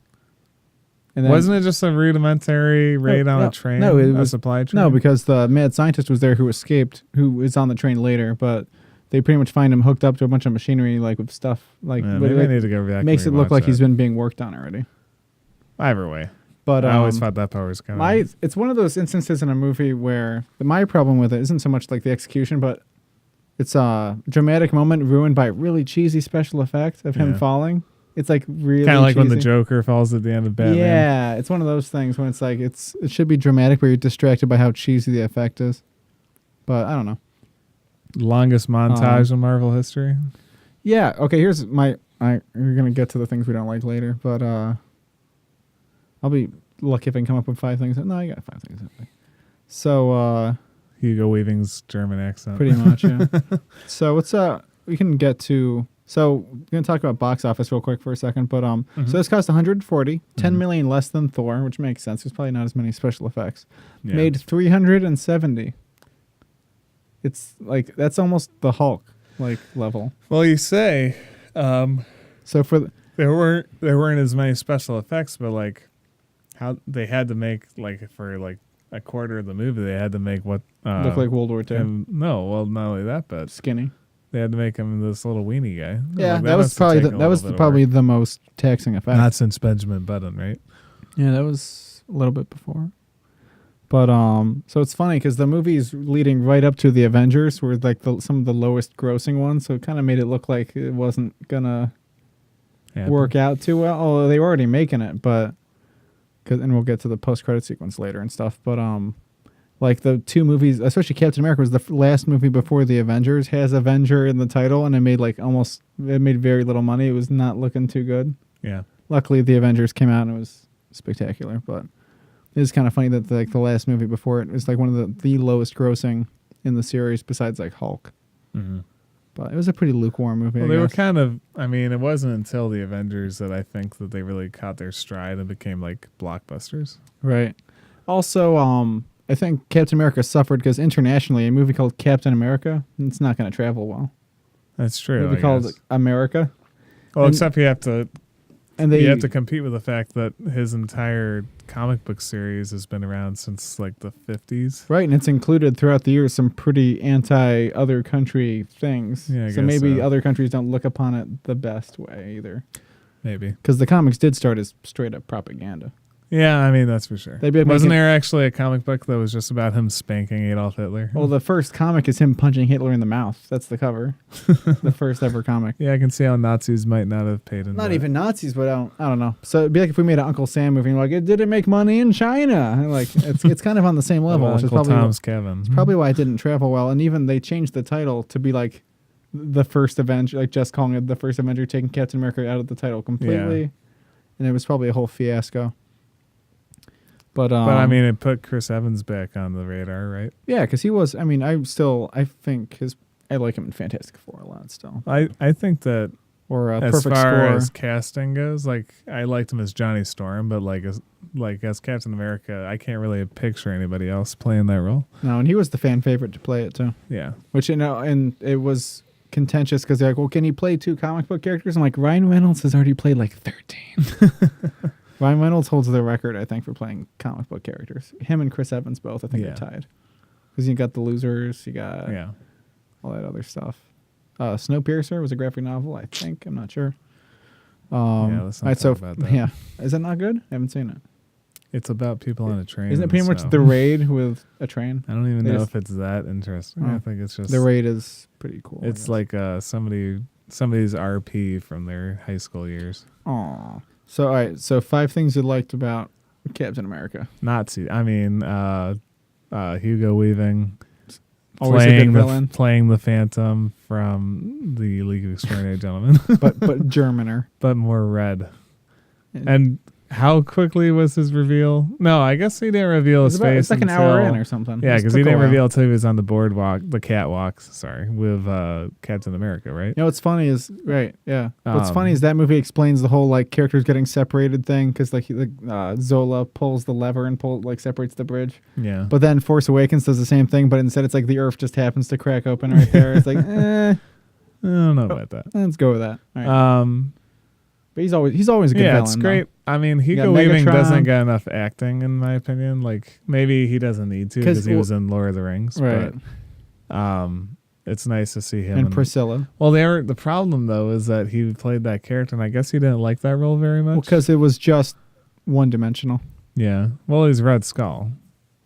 And then, Wasn't it just a rudimentary raid on a train? No, it a was supply train. No, because the mad scientist was there who escaped, who is on the train later. But they pretty much find him hooked up to a bunch of machinery, like with stuff, like yeah, but maybe I it need to go back. makes it and look rewatch like that. he's been being worked on already. Either way, But I always thought that power was coming. it's one of those instances in a movie where my problem with it isn't so much like the execution, but it's a dramatic moment ruined by really cheesy special effects of him Yeah. falling. It's like really Kind of like when the cheesy. Joker falls at the end of Batman. Yeah, it's one of those things when it's like it should be dramatic, but you're distracted by how cheesy the effect is. But I don't know. Longest montage in Marvel history. Yeah. Okay. Here's we're gonna get to the things we don't like later, but I'll be lucky if I can come up with 5 things. No, I got 5 things. So Hugo Weaving's German accent. pretty much, yeah. So what's we can get to. So we're gonna talk about box office real quick for a second, but so this cost 140, 10 million less than Thor, which makes sense. There's probably not as many special effects. Yeah. Made 370. It's like that's almost the Hulk like level. Well, you say So for there weren't as many special effects, but like how they had to make like for like a quarter of the movie, they had to make what look like World War II. no, well, not only that, but Skinny. they had to make him this little weenie guy. Yeah, Like, that was must have probably taken a that was little bit of probably work. the most taxing effect. Not since Benjamin Button, right? Yeah, that was a little bit before. But so it's funny because the movies leading right up to the Avengers were like some of the lowest grossing ones, so it kind of made it look like it wasn't gonna work out too well. Although they were already making it, but and we'll get to the post credit sequence later and stuff. But like the 2 movies, especially Captain America was the last movie before the Avengers, has Avenger in the title, and it made very little money. It was not looking too good. Yeah. Luckily, the Avengers came out and it was spectacular, but it is kind of funny that the last movie before it was like one of the lowest grossing in the series besides like Hulk. Mm-hmm. But it was a pretty lukewarm movie. Well, I they were guess. kind of. I mean, it wasn't until the Avengers that I think that they really caught their stride and became like blockbusters. Right. Also, I think Captain America suffered because internationally, a movie called Captain America, it's not going to travel well. That's true. A movie I called guess. America. Well, and- except you have to And you have to compete with the fact that his entire comic book series has been around since like the 50s. Right, and it's included throughout the years some pretty anti-other country things. Yeah, I so guess maybe so. other countries don't look upon it the best way either. Maybe. Because the comics did start as straight up propaganda. Yeah, I mean, that's for sure. They'd be like Wasn't making- there actually a comic book that was just about him spanking Adolf Hitler? Well, the first comic is him punching Hitler in the mouth. That's the cover. The first ever comic. Yeah, I can see how Nazis might not have paid into Not that. even Nazis, but I don't know. So it'd be like if we made an Uncle Sam movie, and like it didn't make money in China. And like it's kind of on the same level, which is Uncle probably Tom's Kevin. it's probably why it didn't travel well. And even they changed the title to be like the first Avenger, like just calling it the first Avenger, taking Captain America out of the title completely. Yeah. And it was probably a whole fiasco. But I mean, it put Chris Evans back on the radar, right? yeah, because he was. I mean, I think I like him in Fantastic Four a lot still. I think that Or as Perfect far Score. as casting goes, like I liked him as Johnny Storm, but as Captain America, I can't really picture anybody else playing that role. No, and he was the fan favorite to play it too. Yeah, Which and it was contentious because they're like, well, can he play 2 comic book characters? I'm like, Ryan Reynolds has already played like 13. Ryan Reynolds holds the record, I think, for playing comic book characters. Him and Chris Evans both, I think, Yeah. are tied. Because you got The Losers, you got yeah. all that other stuff. Snowpiercer was a graphic novel, I think. I'm not sure. Let's not talk about that. Yeah, is it not good? I haven't seen it. It's about people on a train. Isn't it in pretty much snow. The Raid with a train? I don't even They know just- if it's that interesting. Oh. I think it's just The Raid is pretty cool. I It's guess. like somebody's RP from their high school years. Aw. So all right. So 5 things you liked about Captain America. Nazi. I mean, Hugo Weaving Always a good villain, playing the Phantom from the League of Extraordinary Gentlemen, but Germaner. but more red. And- And how quickly was his reveal? No, I guess he didn't reveal his face. It's like an hour in or something. Yeah, It because took he a didn't while. reveal until he was on the the catwalk. Sorry, with Captain America, right? You know what's funny is yeah. What's Um, funny is that movie explains the whole like characters getting separated thing because like Zola pulls the lever and separates the bridge. Yeah. But then Force Awakens does the same thing, but instead it's like the Earth just happens to crack open right there. It's like, I don't know about that. let's go with that. All right. But he's always a good Yeah, villain. it's though. great. I mean, Hugo got Weaving Megatron. doesn't get enough acting, in my opinion. Like, maybe he doesn't need to 'Cause, because he was in Lord of the Rings. Right. But it's nice to see him. And Priscilla. Well, the problem, though, is that he played that character, and I guess he didn't like that role very much. Well, because it was just one-dimensional. Yeah. Well, he's Red Skull.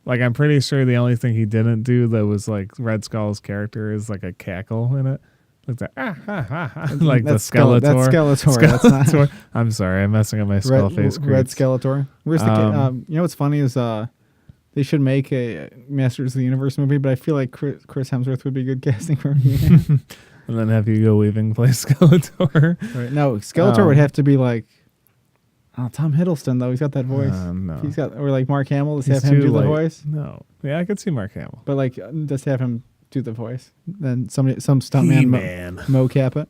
Like, I'm pretty sure the only thing he didn't do that was, like, Red Skull's character is, like, a cackle in it. Like the like That's the Skeletor. That's Skeletor. That's not Skeletor. I'm sorry, I'm messing up my skull face. Red creeps. Skeletor. Where's the you know what's funny is they should make a Masters of the Universe movie, but I feel like Chris Hemsworth would be good casting for him. And then have Hugo Weaving play Skeletor. Right. No, Skeletor would have to be like Tom Hiddleston though. He's got that voice. No. He's got or like Mark Hamill. Just He's have him too do the light. voice. No. Yeah, I could see Mark Hamill. But like just have him do the voice. Then some stuntman mocap it.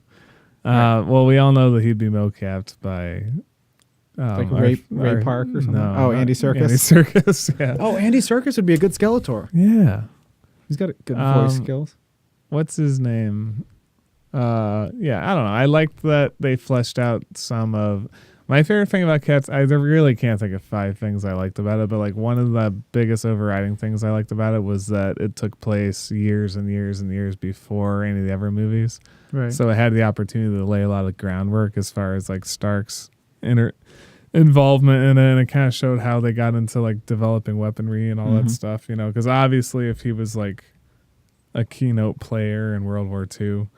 Well, we all know that he'd be mocapped by Like Ray Park or something. No, Oh, Andy Serkis. Andy Serkis, yeah. Oh, Andy Serkis would be a good Skeletor. Yeah. He's got good voice Um, skills. What's his name? Yeah, I don't know. I liked that they fleshed out some of my favorite thing about Cats. I really can't think of 5 things I liked about it, but like one of the biggest overriding things I liked about it was that it took place years and years and years before any of the other movies. Right. So it had the opportunity to lay a lot of groundwork as far as like Stark's involvement in it, and it kind of showed how they got into like developing weaponry and all that stuff, you know, because obviously if he was like a keynote player in World War II,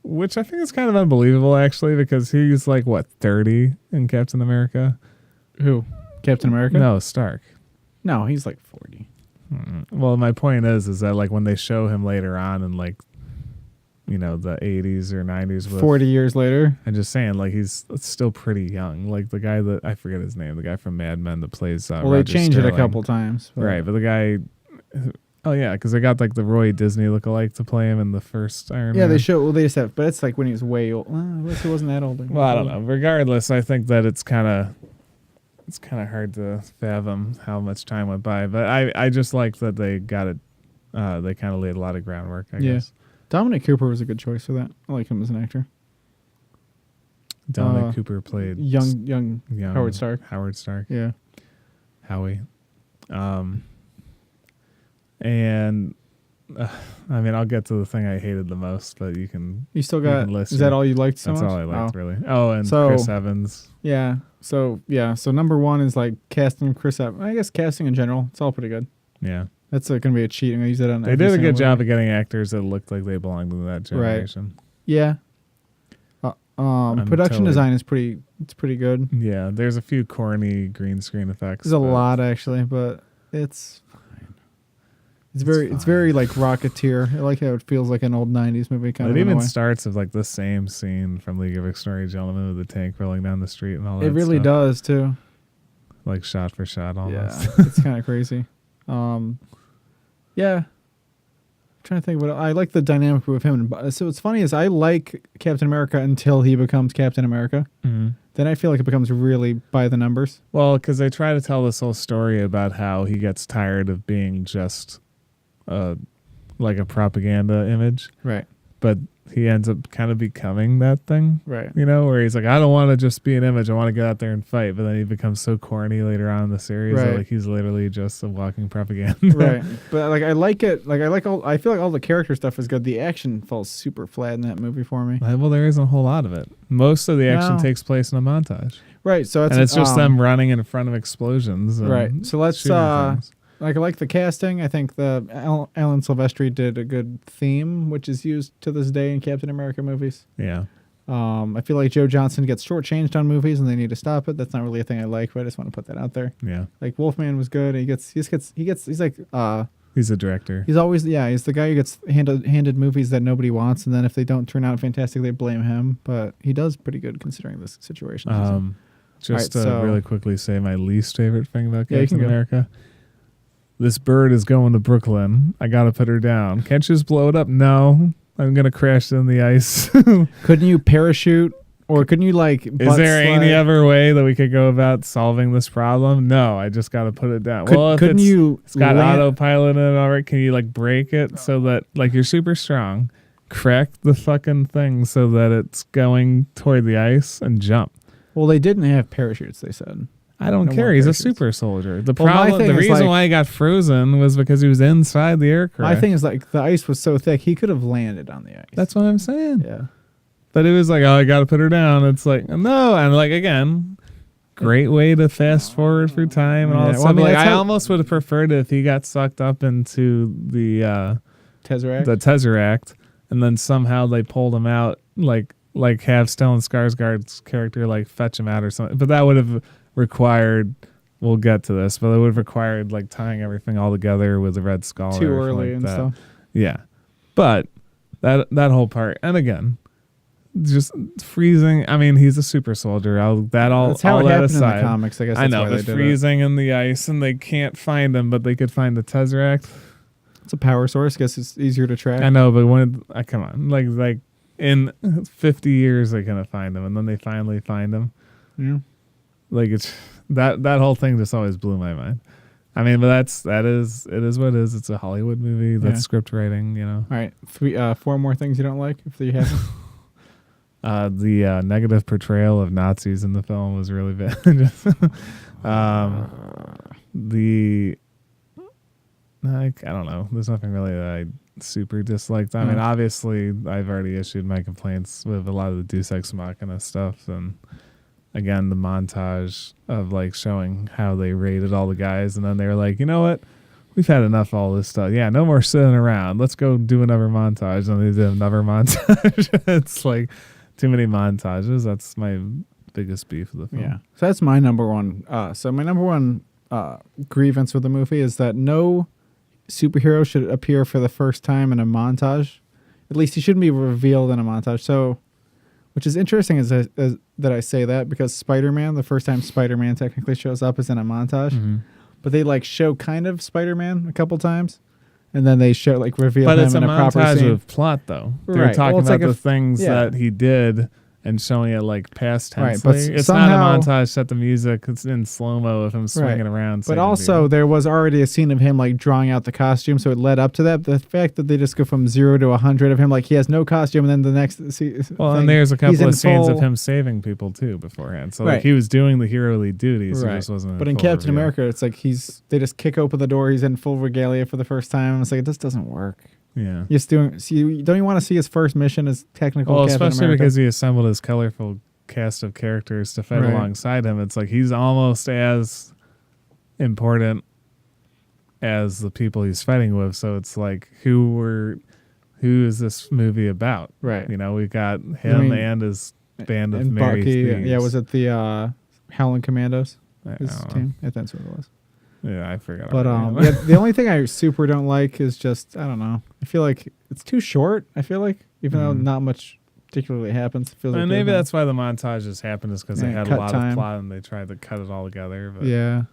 which I think is kind of unbelievable actually, because he's like what, 30 in Captain America? Who? Captain America? No, Stark. No, he's like 40. Well, my point is that like when they show him later on in like, you know, the 80s or 90s with 40 years later. I'm just saying, like, he's still pretty young. Like, the guy that, I forget his name, the guy from Mad Men that plays Well, they Roger changed it a Sterling. couple times. Right, but the guy, oh, yeah, because they got, like, the Roy Disney lookalike to play him in the first Iron Yeah, Man. they show. Well, they just have, but it's like when he was way old. I guess he wasn't that old. Well, I don't know. Regardless, I think that it's kind of hard to fathom how much time went by. But I just like that they got it, they kind of laid a lot of groundwork, I guess. Dominic Cooper was a good choice for that. I like him as an actor. Dominic Cooper played young Howard Stark. Howard Stark. Yeah. Howie. And I mean, I'll get to the thing I hated the most, but you can. You still you got. can list Is that your- all you liked so That's much? all I liked, Oh. really. Oh, and So- Chris Evans. Yeah. So number one is like casting Chris Evans. I guess casting in general, it's all pretty good. Yeah, That's gonna be a cheat. I'm gonna use that on. they every did a single good job movie. of getting actors that looked like they belonged in that generation. Yeah. Production totally- design is pretty. It's pretty good. Yeah, there's a few corny green screen effects. There's a but- lot actually, but it's fine. It's very like Rocketeer. I like how it feels like an old '90s movie kind of. It in a even way. starts with like the same scene from League of Extraordinary Gentlemen with the tank rolling down the street and all that. It really stuff. does too. Like shot for shot almost. Yeah, it's kind of crazy. Yeah. I'm trying to think what I like the dynamic with him. So what's funny is I like Captain America until he becomes Captain America. Mhm. Then I feel like it becomes really by the numbers. Well, because they try to tell this whole story about how he gets tired of being just like a propaganda image, Right. but he ends up kind of becoming that thing, Right. you know, where he's like, I don't want to just be an image. I want to get out there and fight. But then he becomes so corny later on in the series that Right. like he's literally just a walking propaganda. Right. But like I like it. Like I feel like all the character stuff is good. The action falls super flat in that movie for me. Well, there isn't a whole lot of it. Most of the action No. takes place in a montage. Right. So And it's just them running in front of explosions. And Right. So let's shooting things. like I like the casting. I think the Alan Silvestri did a good theme, which is used to this day in Captain America movies. Yeah. I feel like Joe Johnson gets shortchanged on movies, and they need to stop it. That's not really a thing I like, but I just want to put that out there. Yeah. Like Wolfman was good. He's like He's a director. he's always he's the guy who gets handed movies that nobody wants, and then if they don't turn out fantastic, they blame him. But he does pretty good considering this situation. Just Alright, to so- really quickly say my least favorite thing about Yeah, you Captain can go. America. This bird is going to Brooklyn. I gotta put her down. Can't you just blow it up? No. I'm gonna crash in the ice. Couldn't you parachute, or couldn't you like? Is there any other way that we could go about solving this problem? No, I just gotta put it down. Well, if couldn't you? it's got land- autopilot in it already, can you like break it so that like you're super strong? Crack the fucking thing so that it's going toward the ice and jump. Well, they didn't have parachutes. They said. I don't No care. more He's a parachutes. super soldier. The Well, my problem, thing the is, reason like- why he got frozen was because he was inside the aircraft. My thing is like the ice was so thick he could have landed on the ice. That's what I'm saying. yeah. But it was like, oh, I got to put her down. It's like, no, and like again, great way to fast forward through time and all Yeah, that well, I stuff. mean, Like that's I how- almost would have preferred it if he got sucked up into the Tesseract. Tesseract, and then somehow they pulled him out, like have Stellan Skarsgård's character like fetch him out or something. But that would have required. We'll get to this, but it would have required like tying everything all together with the Red Skull. Too or early like and that. stuff. Yeah, but that whole part, and again, just freezing. I mean, he's a super soldier. That's how all it that happened in aside, the comics. I guess. I That's know, why they but did it. freezing in the ice, and they can't find him, but they could find the Tesseract. It's a power source. Guess it's easier to track. I know, but when come on, like in 50 years they couldn't find him, and then they finally find him. Yeah. Like it's that whole thing just always blew my mind. I mean, but it is what it is. It's a Hollywood movie. That's Yeah. script writing, you know. All right. 4 more things you don't like if you have. The negative portrayal of Nazis in the film was really bad. I don't know. There's nothing really that I super disliked. I mean, obviously, I've already issued my complaints with a lot of the Deus Ex Machina stuff, and again, the montage of like showing how they rated all the guys, and then they were like, you know what? We've had enough of all this stuff. Yeah, no more sitting around. Let's go do another montage. And they did another montage. It's like too many montages. That's my biggest beef with the film. Yeah. So that's my number one. So my number one grievance with the movie is that no superhero should appear for the first time in a montage. At least he shouldn't be revealed in a montage. So, which is interesting is that I say that because Spider-Man, the first time Spider-Man technically shows up is in a montage. Mm-hmm. But they like show kind of Spider-Man a couple times. And then they show like reveal But him it's a in a proper montage scene. of plot, though. They're Right. talking Well, it's about like the things yeah. that he did and showing it like past Right, tense. but It's somehow- not a montage. Set the music. It's in slow mo of him swinging around. But saving also, people. there was already a scene of him like drawing out the costume, so it led up to that. The fact that they just go from 0 to 100 of him, like he has no costume, and then the next well, thing, and there's a he's couple in of scenes of full- him saving people too beforehand. So Right. like he was doing the heroly duties. He Right. just wasn't. But in full Captain reveal. America, it's like they just kick open the door. He's in full regalia for the first time. It's like it just doesn't work. Yeah. Just doing. See, don't you want to see his first mission as technical? Well, Captain especially America? because he assembled his colorful cast of characters to fight Right. alongside him. It's like he's almost as important as the people he's fighting with. So it's like, who is this movie about? Right. You know, we got him and his band of merry Bucky. thieves. Yeah, was it the Howling Commandos? I His don't know. team. I think that's what it was. Yeah, I forgot. But already. yeah, the only thing I super don't like is just, I don't know. I feel like it's too short. I feel like even though not much particularly happens, it feels like and maybe that's why the montages happened, is because they Yeah, had a cut lot time. of plot and they tried to cut it all together. But yeah.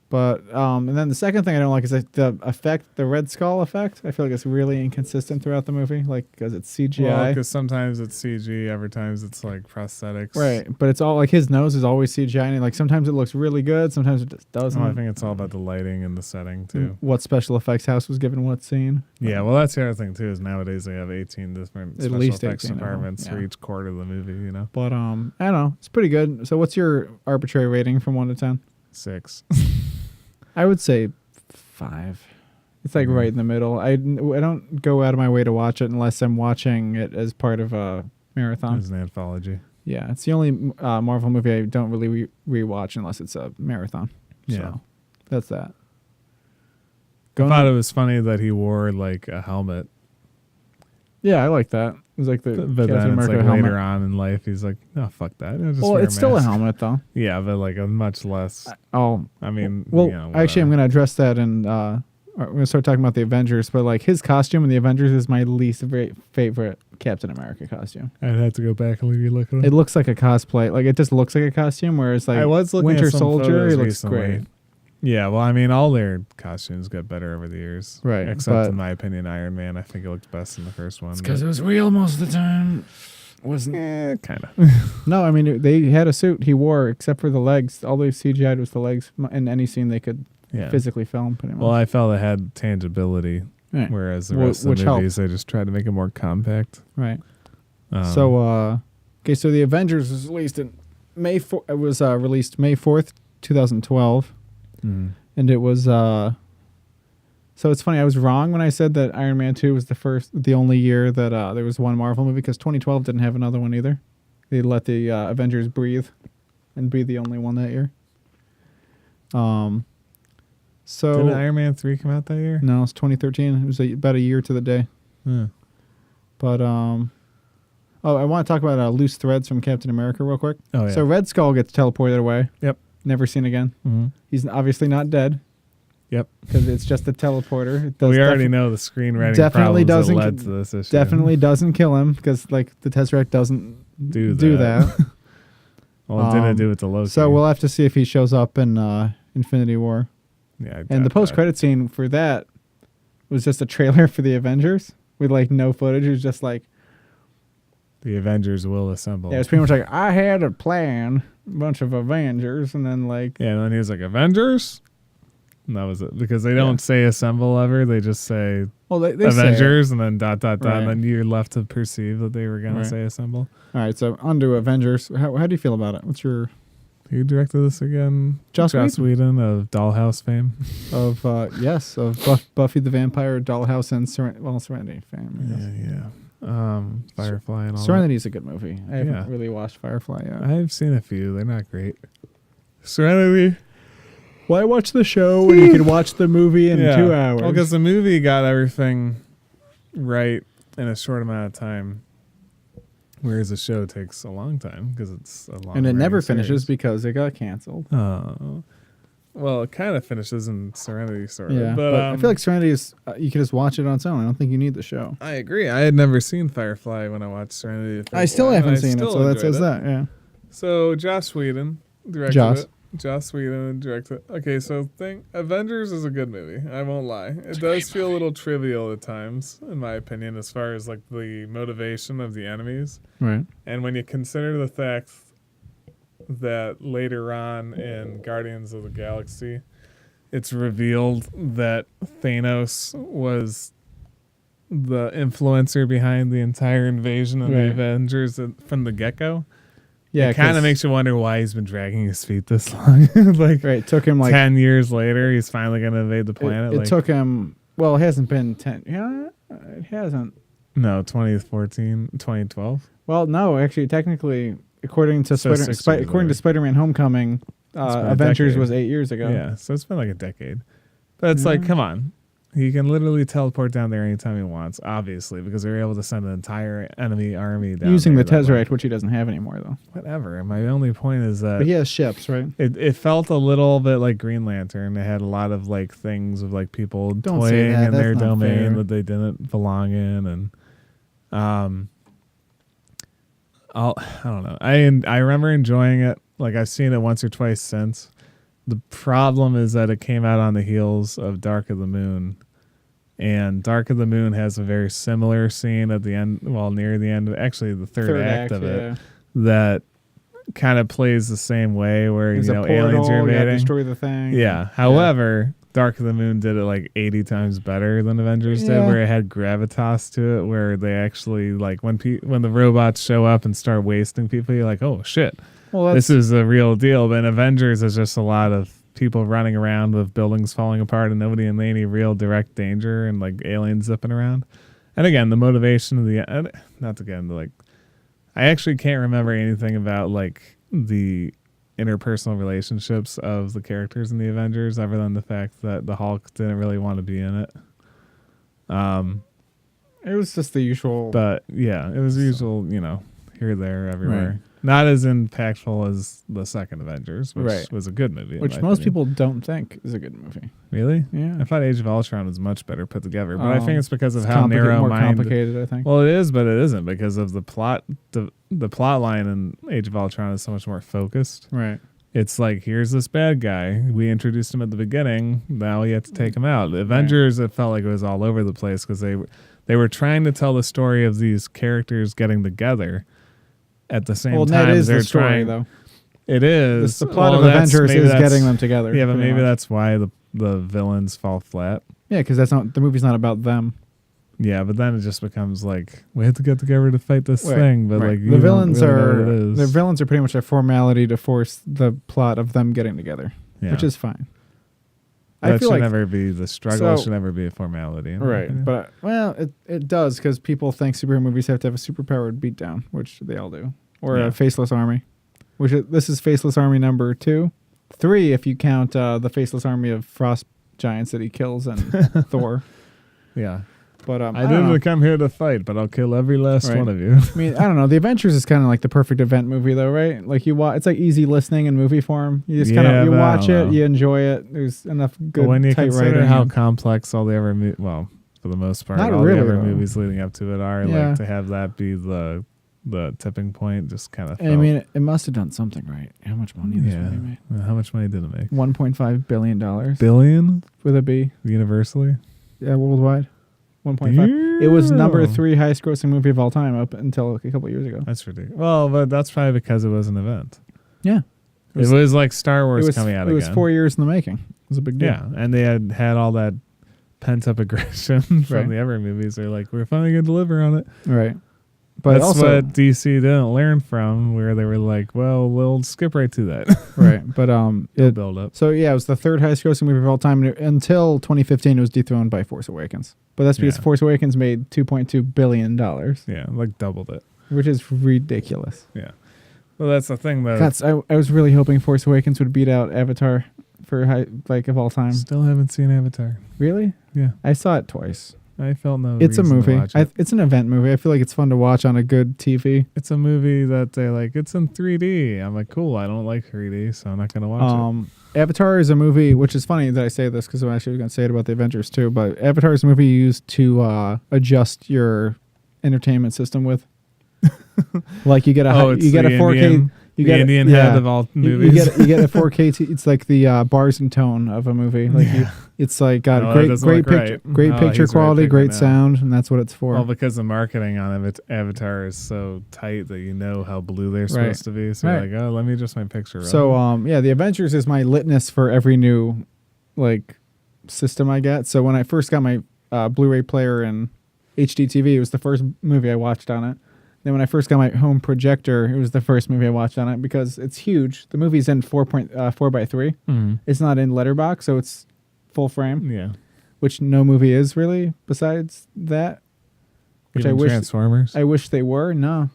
But and then the second thing I don't like is like the effect, the Red Skull effect. I feel like it's really inconsistent throughout the movie, like because it's CGI. because sometimes it's CG, other times it's like prosthetics. Right, but it's all like his nose is always CGI, and like sometimes it looks really good, sometimes it just doesn't. Well, I think it's all about the lighting and the setting too. What special effects house was given what scene? Yeah, well, that's the other thing too, is nowadays they have 18 different At special least effects 18 of them, departments for yeah. each quarter of the movie. You know, But I don't know, it's pretty good. So what's your arbitrary rating from 1 to 10? 6. I would say 5. It's like right in the middle. I don't go out of my way to watch it unless I'm watching it as part of a marathon. It's an anthology. Yeah, it's the only Marvel movie I don't really rewatch unless it's a marathon. Yeah. So that's that. I thought it was funny that he wore like a helmet, Yeah, I like that. It was like the but Captain then it's America like helmet. later on in life he's like, no, fuck that. I'll just Well, wear it's still a mask. helmet though. Yeah, but like a much less. Oh, I mean, well, you know, actually, I'm whatever. going to address that, and we're going to start talking about the Avengers. But like his costume in the Avengers is my least favorite Captain America costume. I'd have to go back and relook at it. It looks like a cosplay. Like it just looks like a costume. Whereas like I was looking Winter at some Soldier, photos he looks recently. great. Yeah, well, I mean, all their costumes got better over the years, Right, Except but- in my opinion, Iron Man. I think it looked best in the first one. Because it was real most of the time. Wasn't kind of. No, I mean they had a suit he wore except for the legs. All they CGI'd was the legs in any scene they could Yeah. physically film. Pretty much. Well, I felt it had tangibility, Right. whereas the Wh- rest of which the helped. movies they just tried to make it more compact. Right. Um, So okay, so the Avengers was released in May. It was released May 4th, 2012, mhm. and it was. So it's funny. I was wrong when I said that Iron Man 2 was the only year that there was one Marvel movie, because 2012 didn't have another one either. They let the Avengers breathe, and be the only one that year. So Did Iron Man 3 come out that year? no, it's 2013. It was about a year to the day. Yeah. But I want to talk about loose threads from Captain America real quick. Oh yeah. So Red Skull gets teleported away. Yep. Never seen again. Mm-hmm. He's obviously not dead Yep. because it's just a teleporter. It does We already know the screenwriting definitely problems that doesn't led to this issue. definitely doesn't kill him, because like the Tesseract doesn't do that. Well, it didn't do it to Loki. So we'll have to see if he shows up in Infinity War. Yeah. I And doubt the post-credit scene for that was just a trailer for the Avengers with like no footage. It was just like, the Avengers will assemble. yeah, it's pretty much like, I had a plan, a bunch of Avengers, and then like, Yeah, and then he was like, Avengers? And that was it. Because they don't say assemble ever. They just say well, they say it. Avengers and then ... Right. And then you're left to perceive that they were going Right. to say assemble. All right, so on to Avengers. How do you feel about it? What's your Who directed this again? Joss Whedon of Dollhouse fame. of Buffy the Vampire, Dollhouse, and Serenity fame? I guess. Yeah. Firefly and all Serenity is a good movie. I haven't Yeah. really watched Firefly yet. that. I've seen a few. They're not great. Serenity. Why watch the show when you can watch the movie in 2 hours? Well, because the movie got everything right in a short amount of time, whereas the show takes a long time because it's a long. and it never running finishes series. because it got canceled. Oh. Well, it kind of finishes in Serenity, sort of. Yeah, But, but I feel like Serenity is you can just watch it on its own. I don't think you need the show. I agree. I had never seen Firefly when I watched Serenity. the I first still time, and haven't I seen it, still so that enjoyed says it. that. Yeah. So Joss Whedon directed Joss. it. Joss Whedon directed it. Okay, so Avengers is a good movie. I won't lie. It does feel a little trivial at times, in my opinion, as far as like the motivation of the enemies. Right. And when you consider the fact that later on in Guardians of the Galaxy, it's revealed that Thanos was the influencer behind the entire invasion of the Right. Avengers from the get-go. Yeah. It kind 'cause- of makes you wonder why he's been dragging his feet this long. Like right. It took him like 10 years later, he's finally going to invade the planet. It like, took him Well, it hasn't been 10. Yeah, it hasn't. No, 2014, 2012. Well, no, actually, technically, according to So 6 years according to later. Spider-Man: Homecoming, been a Avengers decade. was 8 years ago. Yeah, so it's been like a decade. But it's like, Yeah. come on. He can literally teleport down there anytime he wants, obviously, because they're able to send an entire enemy army down Using the there that way. Tesseract, which he doesn't have anymore, though. Whatever. And my only point is But he that has ships, right? it felt a little bit like Green Lantern. It had a lot of like things of like people Don't say toying that. in their That's not domain fair. that they didn't belong in, and I don't know. I remember enjoying it. Like I've seen it once or twice since. The problem is that it came out on the heels of Dark of the Moon. And Dark of the Moon has a very similar scene at the end, well, near the end, actually the third act of it, that kind of plays the same way where, There's you a know, portal, aliens are you gotta invading. destroy the thing. Yeah. However, Dark of the Moon did it like 80 times better than Avengers did, Yeah. where it had gravitas to it, where they actually, like, when the robots show up and start wasting people, you're like, oh, shit, Well, this is a real deal. But in Avengers, is just a lot of people running around with buildings falling apart and nobody in any real direct danger and like aliens zipping around. And again, the motivation of the not to get into like, I actually can't remember anything about like the interpersonal relationships of the characters in the Avengers, other than the fact that the Hulk didn't really want to be in it. it was just the usual. But yeah, it was usual, you know, here, there, everywhere. Right. Not as impactful as the second Avengers, which Right. was a good movie. in Which my most opinion. people don't think is a good movie. Really? Yeah. I thought Age of Ultron was much better put together, but I think it's because of It's how more narrow-minded. complicated, I think. Well, it is, but it isn't because of the plot. The plot line in Age of Ultron is so much more focused. Right. It's like, here's this bad guy. We introduced him at the beginning. Now we have to take him out. The Avengers, it felt like it was all over the place because they were trying to tell the story of these characters getting together at the same Well, time. that is they're the story, trying, though. It is. The plot of Well, Avengers maybe is that's- getting them together. Yeah, but pretty maybe much. that's why the villains fall flat. Yeah, because that's not the movie's not about them. Yeah, but then it just becomes like we have to get together to fight this Right, thing. But right. like you the don't villains really know are what it is. the villains are pretty much a formality to force the plot of them getting together, Yeah. which is fine. That I feel should like never be the struggle. So- Should never be a formality. in my right, opinion. but well, it does because people think superhero movies have to have a superpowered beatdown, which they all do, or Yeah. a faceless army. This is faceless army number 2, 3 if you count the faceless army of frost giants that he kills in Thor. yeah, But I don't know. didn't come here to fight, but I'll kill every last Right. one of you. I mean, I don't know. The Avengers is kind of like the perfect event movie, though, right? Like it's like easy listening in movie form. You just kind Yeah, of you but I watch don't it, know. you enjoy it. There's enough good But when you tight consider writing. how and- complex all the other for the most part, Not all really, the other though. movies leading up to it are Yeah. like to have that be the tipping point, just kind of. I mean, it must have done something right. How much money this yeah. movie made? Well, how much money did it make? $1.5 billion Billion with a B. universally. Yeah, worldwide. 1.5. It was number Damn. 3 highest grossing movie of all time up until a couple of years ago. That's ridiculous. Well, but that's probably because it was an event. Yeah. It was like Star Wars coming out It again. was 4 years in the making. It was a big deal. Yeah, and they had all that pent up aggression from Right. the other movies. They're like, we're finally gonna deliver on it. Right. But That's also, what DC didn't learn from, where they were like, well, we'll skip right to that. right. But it Build up. So yeah, it was the 3rd highest grossing movie of all time until 2015. It was dethroned by Force Awakens, but that's because Yeah. Force Awakens made $2.2 billion, Yeah, like doubled it. which is ridiculous. Yeah. Well, that's the thing though. That's I was really hoping Force Awakens would beat out Avatar for of all time. Still haven't seen Avatar. Really? Yeah, I saw it twice. I felt no. It's a reason to movie. watch it. It's an event movie. I feel like it's fun to watch on a good TV. It's a movie that they like. It's in 3D. I'm like, cool. I don't like 3D, so I'm not gonna watch it. Avatar is a movie, which is funny that I say this because I'm actually going to say it about the Avengers too. But Avatar is a movie you use to adjust your entertainment system with. Like you get a It's you get a the 4K Indian- you the get Indian yeah. head of all You movies. get a 4K. It's like the bars and tone of a movie. Like it's like got No, it great doesn't great look picture, right. great Oh, picture he's right quality, picking great it out. sound, and that's what it's for. Well, because the marketing on Avatar is so tight that you know how blue they're supposed to be. So Right. you're like, oh, let me adjust my picture. So yeah, the Avengers is my litmus for every new like system I get. So when I first got my Blu-ray player and HD TV, it was the first movie I watched on it. Then when I first got my home projector, it was the first movie I watched on it because it's huge. The movie's in 4.4 by 3. Mhm. It's not in letterbox, so it's full frame. Yeah. which no movie is really besides that. Which Even Transformers. I wish they were. No,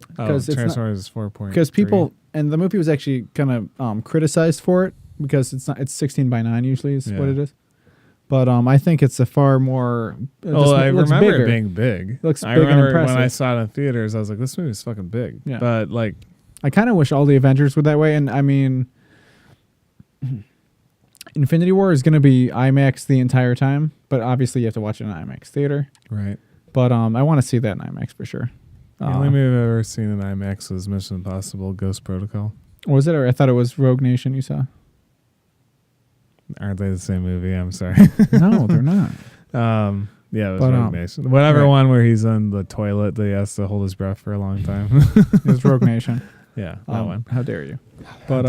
because Transformers is 4.3. Because people, and the movie was actually kind of criticized for it because it's 16:9 usually is what it is. But I think it's a far more. I remember bigger. it being big. It looks I big and remember impressive. when I saw it in theaters, I was like, "This movie's fucking big." Yeah. But like, I kind of wish all the Avengers were that way. And I mean, Infinity War is going to be IMAX the entire time, but obviously you have to watch it in an IMAX theater. right. But I want to see that in IMAX for sure. The only movie I've ever seen in IMAX was Mission Impossible: Ghost Protocol. Was it? Or I thought it was Rogue Nation you saw. Aren't they the same movie? I'm sorry. No, they're not. Yeah, it was Rogue Nation. Whatever right. one where he's on the toilet that he has to hold his breath for a long time. It was Rogue Nation. Yeah, that one. How dare you? But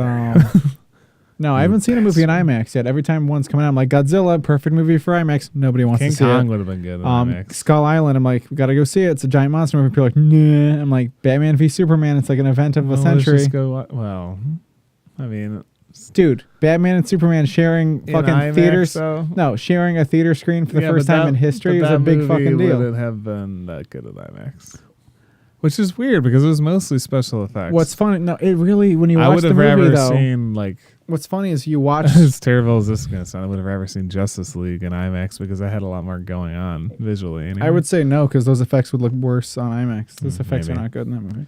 no, I haven't seen a movie in IMAX yet. Every time one's coming out, I'm like, Godzilla, perfect movie for IMAX. Nobody wants King to see Kong it. would have been good in IMAX. Skull Island, I'm like, we gotta go see it. It's a giant monster movie. People are like, nah. I'm like, Batman v Superman. It's like an event of a century. Let's just go, well, I mean, dude, Batman and Superman sharing fucking IMAX, theaters. though? No, sharing a theater screen for the first but time in history is a big fucking deal. Would it have been that good at IMAX? Which is weird because it was mostly special effects. What's funny? No, it really when you I watch would the have movie rather though. seen like. What's funny is you watch. As terrible as this is gonna sound, I would have rather seen Justice League in IMAX because I had a lot more going on visually. Anyway. I would say no because those effects would look worse on IMAX. Those effects maybe. are not good in that movie.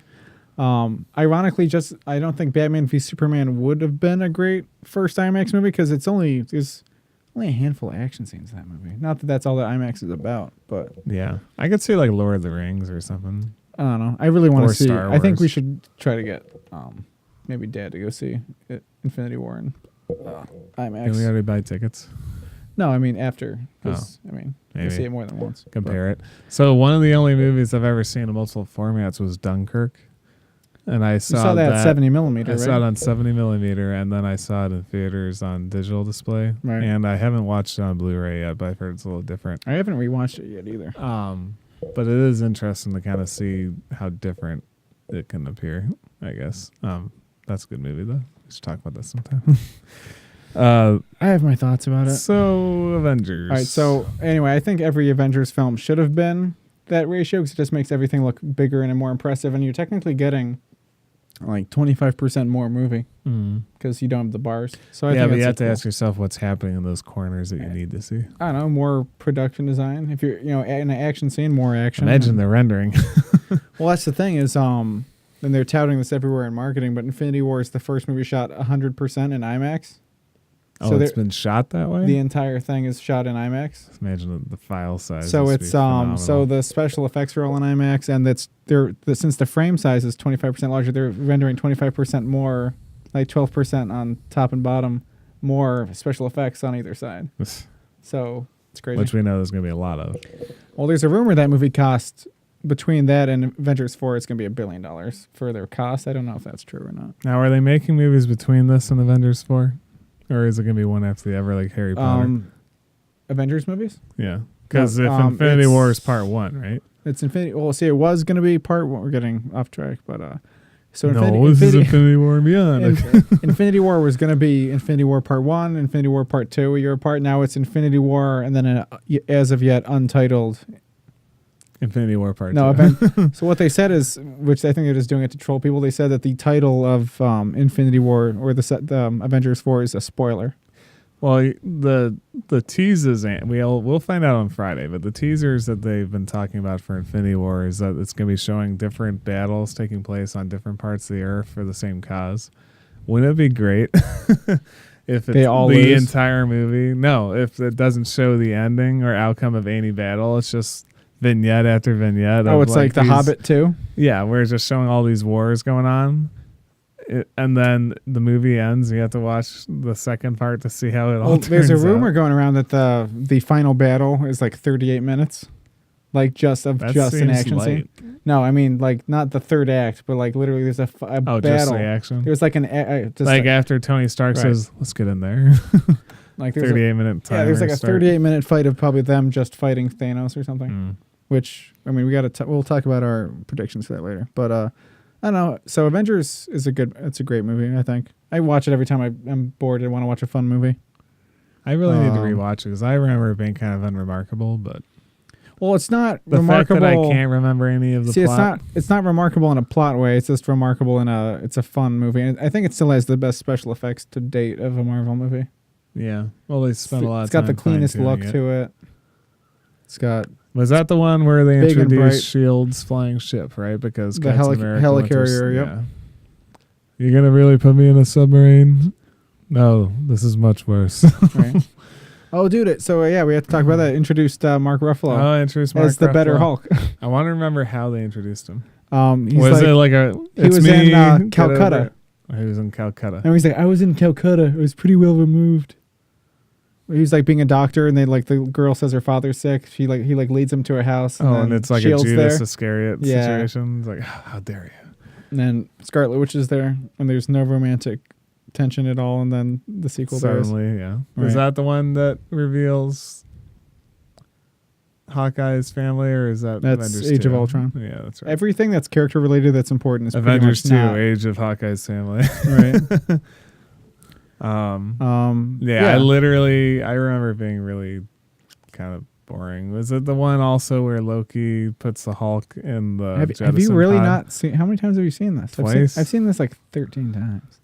Ironically, I don't think Batman v Superman would have been a great first IMAX movie because there's only a handful of action scenes in that movie. Not that that's all that IMAX is about, but yeah, I could see like Lord of the Rings or something. I don't know. I really want Or to see. Star I think we Wars. should try to get maybe Dad to go see Infinity War in IMAX. Can we already buy tickets? No, I mean after. Because I mean, maybe. you see it more than once. Compare it. So one of the only movies I've ever seen in multiple formats was Dunkirk, and I You saw, saw that 70 millimeter, I right? saw it on 70 millimeter, and then I saw it in theaters on digital display. Right. And I haven't watched it on Blu-ray yet, but I've heard it's a little different. I haven't rewatched it yet either. But it is interesting to kind of see how different it can appear, I guess. That's a good movie, though. We should talk about that sometime. I have my thoughts about it. So, Avengers. All right, so anyway, I think every Avengers film should have been that ratio because it just makes everything look bigger and more impressive, and you're technically getting like 25% more movie because you don't have the bars. So I think but you that's have to cool. ask yourself what's happening in those corners that you need to see. I don't know, more production design. If you're, in an action scene, more action. Imagine the rendering. Well, that's the thing is, and they're touting this everywhere in marketing, but Infinity War is the first movie shot 100% in IMAX. Oh, it's been shot that way? The entire thing is shot in IMAX. Imagine the file size. So must it's be phenomenal. so the special effects are all in IMAX, and since the frame size is 25% larger, they're rendering 25% more, like 12% on top and bottom, more special effects on either side. So it's crazy. Which we know there's going to be a lot of. Well, there's a rumor that movie cost between that and Avengers 4, it's going to be $1 billion for their cost. I don't know if that's true or not. Now, are they making movies between this and Avengers 4? Or is it going to be one after the other, like Harry Potter? Avengers movies? Yeah. Because No, if Infinity War is part 1, right? It's Infinity. Well, see, it was going to be part 1. We're getting off track, but so This is Infinity War and Beyond. Infinity War was going to be Infinity War Part 1, Infinity War Part 2 a year apart. Now it's Infinity War, and then as of yet untitled Infinity War Part 2. No, so what they said is, which I think they're just doing it to troll people, they said that the title of Infinity War or the Avengers 4 is a spoiler. Well, the teases, we'll find out on Friday, but the teasers that they've been talking about for Infinity War is that it's going to be showing different battles taking place on different parts of the Earth for the same cause. Wouldn't it be great if it's the entire movie? No, if it doesn't show the ending or outcome of any battle, it's just vignette after vignette. Oh, it's like The Hobbit too? Yeah, where it's just showing all these wars going on. And then the movie ends. You have to watch the second part to see how it all turns out. There's a rumor going around that the final battle is like 38 minutes. Like just an action scene. No, I mean like not the third act, but like literally there's a battle. Just the action? There's like after Tony Stark says, let's get in there. Like there's 38-minute time. Yeah, there's like a 38-minute fight of probably them just fighting Thanos or something. Which, I mean, we'll talk about our predictions for that later. But I don't know. So Avengers it's a great movie, I think. I watch it every time I'm bored and want to watch a fun movie. I really need to rewatch it because I remember it being kind of unremarkable, but well, it's not the remarkable. fact that I can't remember any of the plot. It's not remarkable in a plot way. It's just remarkable in it's a fun movie. And I think it still has the best special effects to date of a Marvel movie. Yeah. Well, they spent a lot of time. It's got the cleanest look it. to it. It's got. Was that the one where they Big and bright. introduced Shield's flying ship, right? Because The Captain America helicarrier, yep. Yeah. You're gonna really put me in a submarine? No, this is much worse. Right. Oh, dude! So we have to talk about that. Introduced Mark Ruffalo. Oh, introduced Mark as the Ruffalo. better Hulk. I want to remember how they introduced him. Was it like a? He was in Calcutta. He was in Calcutta. And he's like, I was in Calcutta. It was pretty well removed. He's like being a doctor, and the girl says her father's sick. He leads him to a house. And it's like Shield's a Judas there. Iscariot situation. It's like, how dare you? And then Scarlet Witch is there, and there's no romantic tension at all. And then the sequel Suddenly, yeah. Right. Is that the one that reveals Hawkeye's family, or is that That's Avengers Age 2? of Ultron. Yeah, that's right. Everything that's character related that's important is Avengers 2, pretty much not. Age of Hawkeye's family. Right. I remember it being really kind of boring. Was it the one also where Loki puts the Hulk in the Have you really pod? not seen? How many times have you seen this? Twice. I've seen this like 13 times.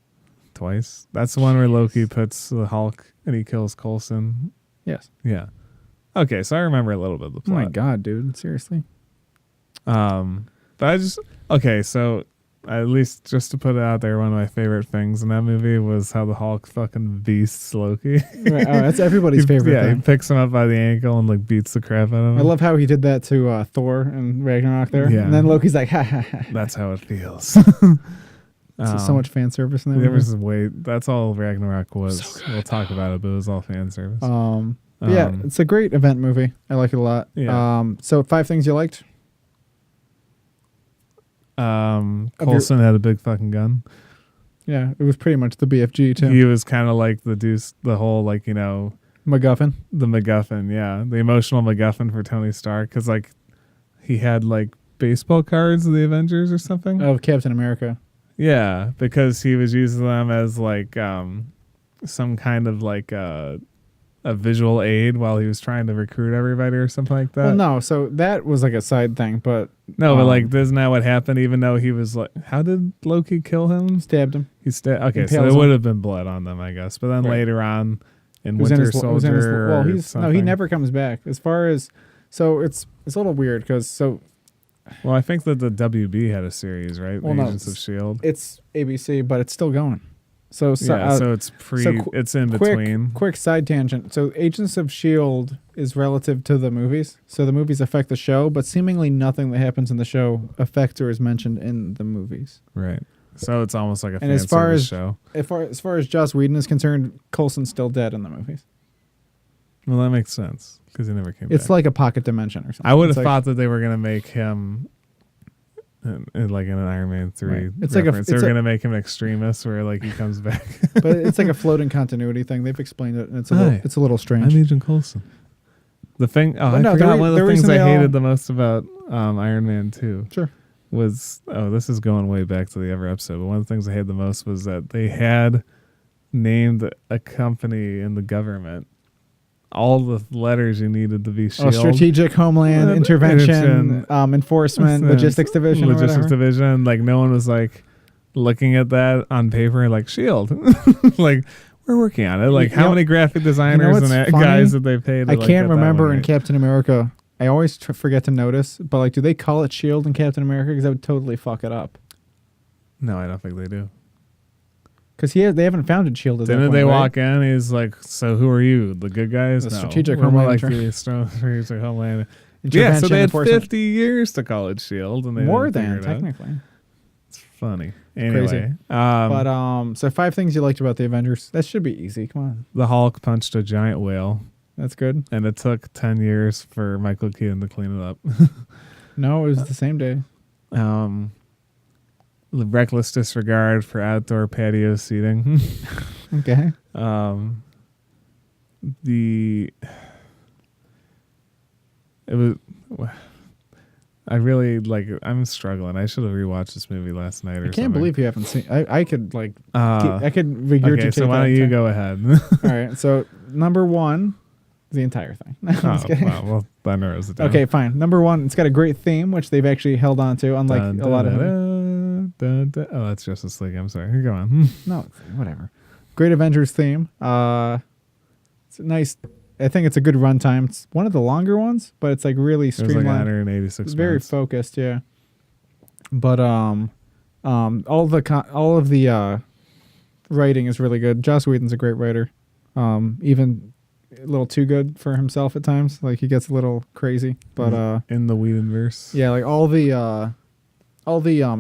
Twice. That's the one where Loki puts the Hulk and he kills Coulson. Yes. Yeah. Okay, so I remember a little bit of the Oh plot. my god, dude! Seriously. But so at least just to put it out there, one of my favorite things in that movie was how the Hulk fucking beasts Loki. Right. Oh, that's everybody's favorite Yeah, thing. he picks him up by the ankle and like beats the crap out of him. I love how he did that to Thor and Ragnarok there. Yeah. And then Loki's like, ha ha ha. That's how it feels. So much fan service in that There movie. was that's all Ragnarok was. So we'll talk about it, but it was all fan service. Yeah, it's a great event movie. I like it a lot. Yeah. So 5 things you liked. Coulson had a big fucking gun. Yeah, it was pretty much the BFG too. He was kind of like the whole MacGuffin. the MacGuffin, yeah, the emotional MacGuffin for Tony Stark, because like he had like baseball cards of the Avengers or something. Of Captain America. Yeah, because he was using them as like some kind of like a visual aid while he was trying to recruit everybody or something like that. Well, no, so that was like a side thing, but No, but like, isn't that what happened? Even though he was like, how did Loki kill him? stabbed him. He stabbed. Okay, Impales so there him. would have been blood on them, I guess. But then Right. later on, in It was in Winter his- it was in his- Soldier, well, or he something. never comes back. As far as so it's a little weird because Well, I think that the WB had a series, right? Well, no, Agents of Shield. it's ABC, but it's still going. So it's it's in between. Quick side tangent. So Agents of S.H.I.E.L.D. is relative to the movies. So the movies affect the show, but seemingly nothing that happens in the show affects or is mentioned in the movies. Right. So it's almost like a fan And as far service as show. as far as Joss Whedon is concerned, Coulson's still dead in the movies. Well, that makes sense because he never came It's back. like a pocket dimension or something. I would have It's like- thought that they were going to make him like in an Iron Man 3 Right. It's like a- reference. They it's were a- going to make him an extremist where like he comes back. but it's like a floating continuity thing. They've explained it, and it's a little strange. I'm Agent Coulson. The thing, Well, I no, forgot one of the things reason I they all- hated the most about Iron Man 2 Sure. was, this is going way back to the other episode, but one of the things I hated the most was that they had named a company in the government all the letters you needed to be S.H.I.E.L.D. Strategic Homeland Intervention, Enforcement, Logistics Division. Logistics Division. Like, no one was like looking at that on paper like S.H.I.E.L.D. Like, we're working on it. Like, how many graphic designers what's and funny? guys that they paid? To, I like, can't get that remember one in right? Captain America. I always forget to notice, but like, do they call it S.H.I.E.L.D. in Captain America? Because I would totally fuck it up. No, I don't think they do. Because they haven't founded S.H.I.E.L.D. at that Didn't point, they right? walk in? He's like, "So who are you? The good guys? The No, Strategic we're more Homeland like the Strategic Homeland." Yeah, Intervention, so they had Enforcement. 50 years to call it S.H.I.E.L.D. and they More didn't than figure it out. technically. It's funny. Crazy. Anyway, But so 5 things you liked about the Avengers. That should be easy. Come on, the Hulk punched a giant whale, that's good. and it took 10 years for Michael Keaton to clean it up. No, it was the same day. The reckless disregard for outdoor patio seating. Okay. I really like. I'm struggling. I should have rewatched this movie last night. I can't believe you haven't seen. I could like. Uh, I could regurgitate. okay, so why don't you go ahead? All right. So number one, the entire thing. No, I'm just kidding. Wow, well, that narrows it down. Okay, fine. Number one, it's got a great theme, which they've actually held on to, unlike a lot of. Oh, that's Justice League. I'm sorry. Go on. No, whatever. Great Avengers theme. It's nice. I think it's a good runtime. It's one of the longer ones, but it's like really It was like streamlined. 186 It's very minutes. focused, yeah. But all of the writing is really good. Joss Whedon's a great writer. Even a little too good for himself at times. Like he gets a little crazy. But in the Whedonverse. yeah, like all the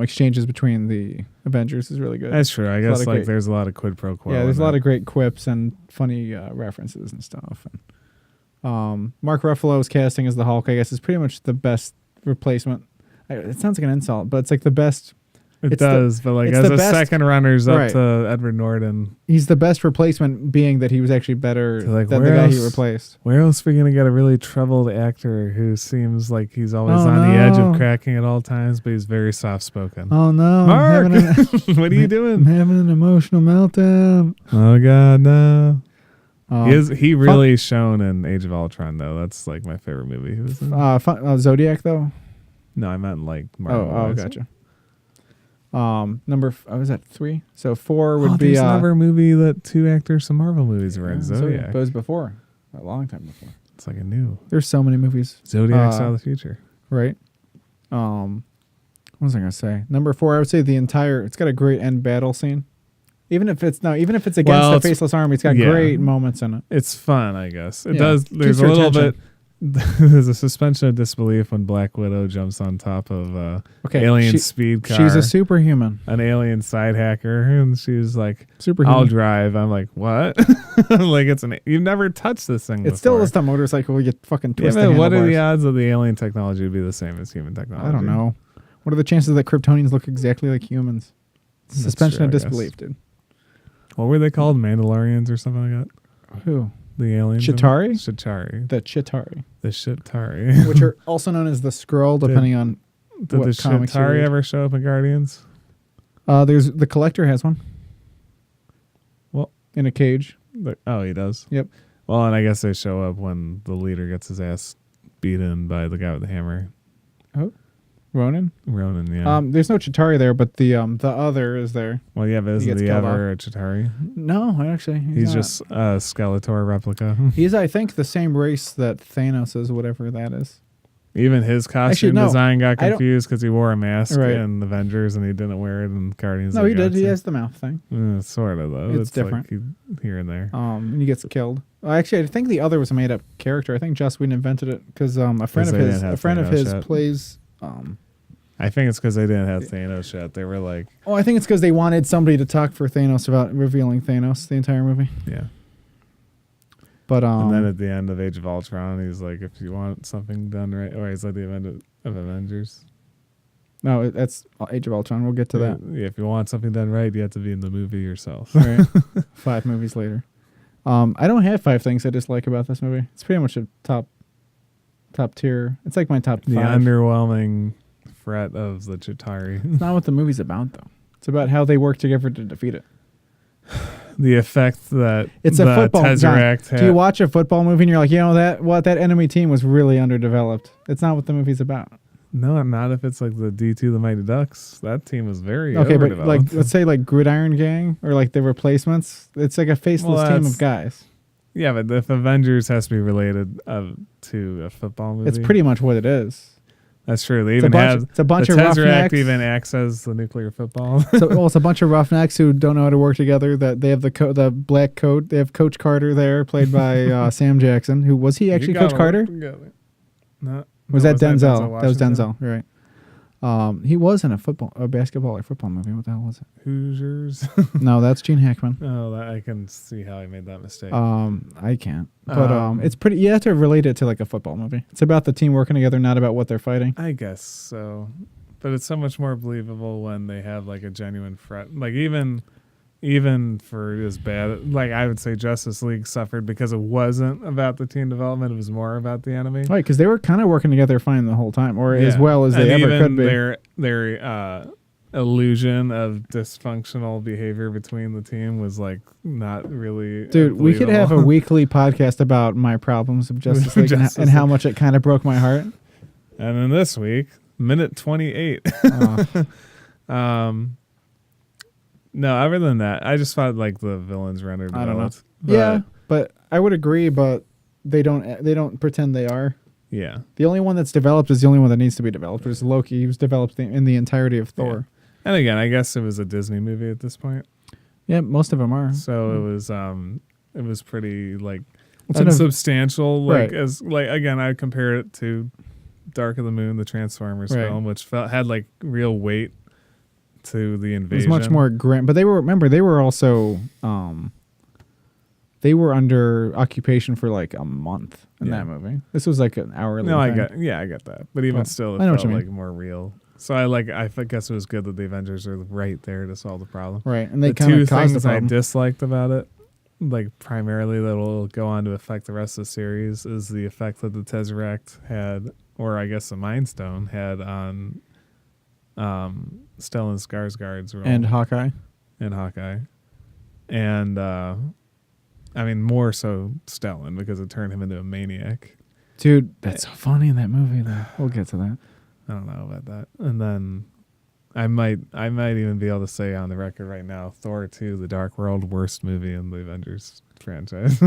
exchanges between the Avengers is really good. That's true. I guess like great- there's a lot of quid pro quo. Yeah, there's in a lot that. of great quips and funny references and stuff. And Mark Ruffalo's casting as the Hulk, I guess, is pretty much the best replacement. It sounds like an insult, but it's like the best. It it's does, but like it's as the a best- second runners up Right. to Edward Norton, He's the best replacement, being that he was actually better So, like, than the where guy he else- replaced. where else are we gonna get a really troubled actor who seems like he's always Oh, on the edge of no. cracking at all times, but he's very soft spoken? Oh no, Mark, I'm having what are you I'm doing? having an emotional meltdown. Oh God, no. Um, He really shone in Age of Ultron though. That's like my favorite movie he was in. Zodiac though. No, I meant like Marvel. Oh, gotcha. I was at 3. So 4 would be there's another movie that 2 actors from Marvel movies were in. yeah, Zodiac. But it was before, a long time before. It's like a new There's so many movies, Zodiac's out of the future. right? What was I gonna say? Number 4, I would say it's got a great end battle scene. Even if it's against the it's- faceless army, it's got yeah. great moments in it. It's fun, I guess. It Yeah. does. There's Keeps a your little attention. bit. There's a suspension of disbelief when Black Widow jumps on top of Okay, alien speed car. she's a superhuman. an alien side hacker, and she's like, Superhuman. "I'll drive." I'm like, "What?" Like you've never touched this thing. It's still before. a stunt motorcycle. You fucking Yeah, twist man, the what are the handlebars. odds of the alien technology to be the same as human technology? I don't know. What are the chances that Kryptonians look exactly like humans? That's Suspension true, of I guess. disbelief, dude. What were they called? Mandalorians or something like that? Who? The aliens? Chitauri? Chitauri. The Chitauri, The Chitauri. which are also known as the Skrull, depending on Did what the comics you Chitauri read. ever show up in Guardians? There's the Collector has one. Well- in a cage. Oh, he does? Yep. Well, and I guess they show up when the leader gets his ass beaten by the guy with the hammer. Ronan. Ronan, yeah. There's no Chitauri there, but the other is there. Well, yeah, but he isn't gets the killed ever a Chitauri? No, actually, He's not. just a Skeletor replica. He's, I think, the same race that Thanos is, whatever that is. Even his costume no. design got I don't- confused because he wore a mask Right. in Avengers and he didn't wear it in Guardians No, of the he did. He Galaxy. has the mouth thing. Sort of, though. It's different. Like here and there. And he gets killed. Well, actually, I think the other was a made-up character. I think Joss Whedon invented it because a friend of they his, didn't have a friend of Thanos his yet. plays. I think it's because they didn't have Thanos yet. They were like, Oh, I think it's because they wanted somebody to talk for Thanos about revealing Thanos the entire movie. yeah. But And then at the end of Age of Ultron, he's like, if you want something done right, or he's like the end of Avengers. no, that's Age of Ultron. We'll get to that. Yeah, if you want something done right, you have to be in the movie yourself. Right. 5 movies later. I don't have 5 things I dislike about this movie. It's pretty much a top tier. It's like my top 5. The underwhelming threat of the Chitauri. It's not what the movie's about, though. It's about how they work together to defeat it. The effect that It's the a football. John, Tesseract had. do you watch a football movie and you're like, that enemy team was really underdeveloped? It's not what the movie's about. No, not if it's like the D2, the Mighty Ducks. That team was very Okay, but overdeveloped. like, let's say like Gridiron Gang or like the Replacements. It's like a faceless Well, team that's- of guys. Yeah, but if Avengers has to be related to a football movie, It's pretty much what it is. That's true. They It's a even bunch, have it's a bunch the of Tesseract roughnecks. even acts as the nuclear football. It's a bunch of roughnecks who don't know how to work together. That they have the black coat. They have Coach Carter there, played by Sam Jackson. Who was he actually? You Coach gotta Carter? work together. No, Was no, that Denzel? That was Washington? Denzel, right? He was in a basketball or football movie. What the hell was it? Hoosiers. No, that's Gene Hackman. Oh, I can see how I made that mistake. I can't. But Um, it's pretty. You have to relate it to like a football movie. It's about the team working together, not about what they're fighting. I guess so, but it's so much more believable when they have like a genuine threat. Like even even for as bad, like I would say Justice League suffered because it wasn't about the team development, it was more about the enemy. Right, because they were kind of working together fine the whole time, or as well as they and ever even could be. Their illusion of dysfunctional behavior between the team was like not really. Dude, we could have a weekly podcast about my problems of Justice League and how much it kind of broke my heart. And then this week, minute 28. No, other than that, I just thought like the villains rendered I don't know. But, yeah, but I would agree, but they don't pretend they are. Yeah. The only one that's developed is the only one that needs to be developed, which is Loki. He was developed in the entirety of Thor. Yeah. And again, I guess it was a Disney movie at this point. Yeah, most of them are. So it was pretty like It's unsubstantial. Like right. as like again, I compare it to Dark of the Moon, the Transformers Right. film, which had like real weight to the It invasion. was much more grim, but they were also they were under occupation for like a month in that movie. This was like an hour. No, I get that, but even still, it I know what felt you mean. like more real. So I guess it was good that the Avengers are right there to solve the problem. Right, and they The kind two of caused the things I problem. disliked about it, like primarily that'll go on to affect the rest of the series, is the effect that the Tesseract had, or I guess the Mind Stone had on Stellan Skarsgård's role And Hawkeye. And I mean more so Stellan because it turned him into a maniac. Dude, that's so funny in that movie though. We'll get to that. I don't know about that. And then I might even be able to say on the record right now, Thor 2, The Dark World, worst movie in the Avengers franchise.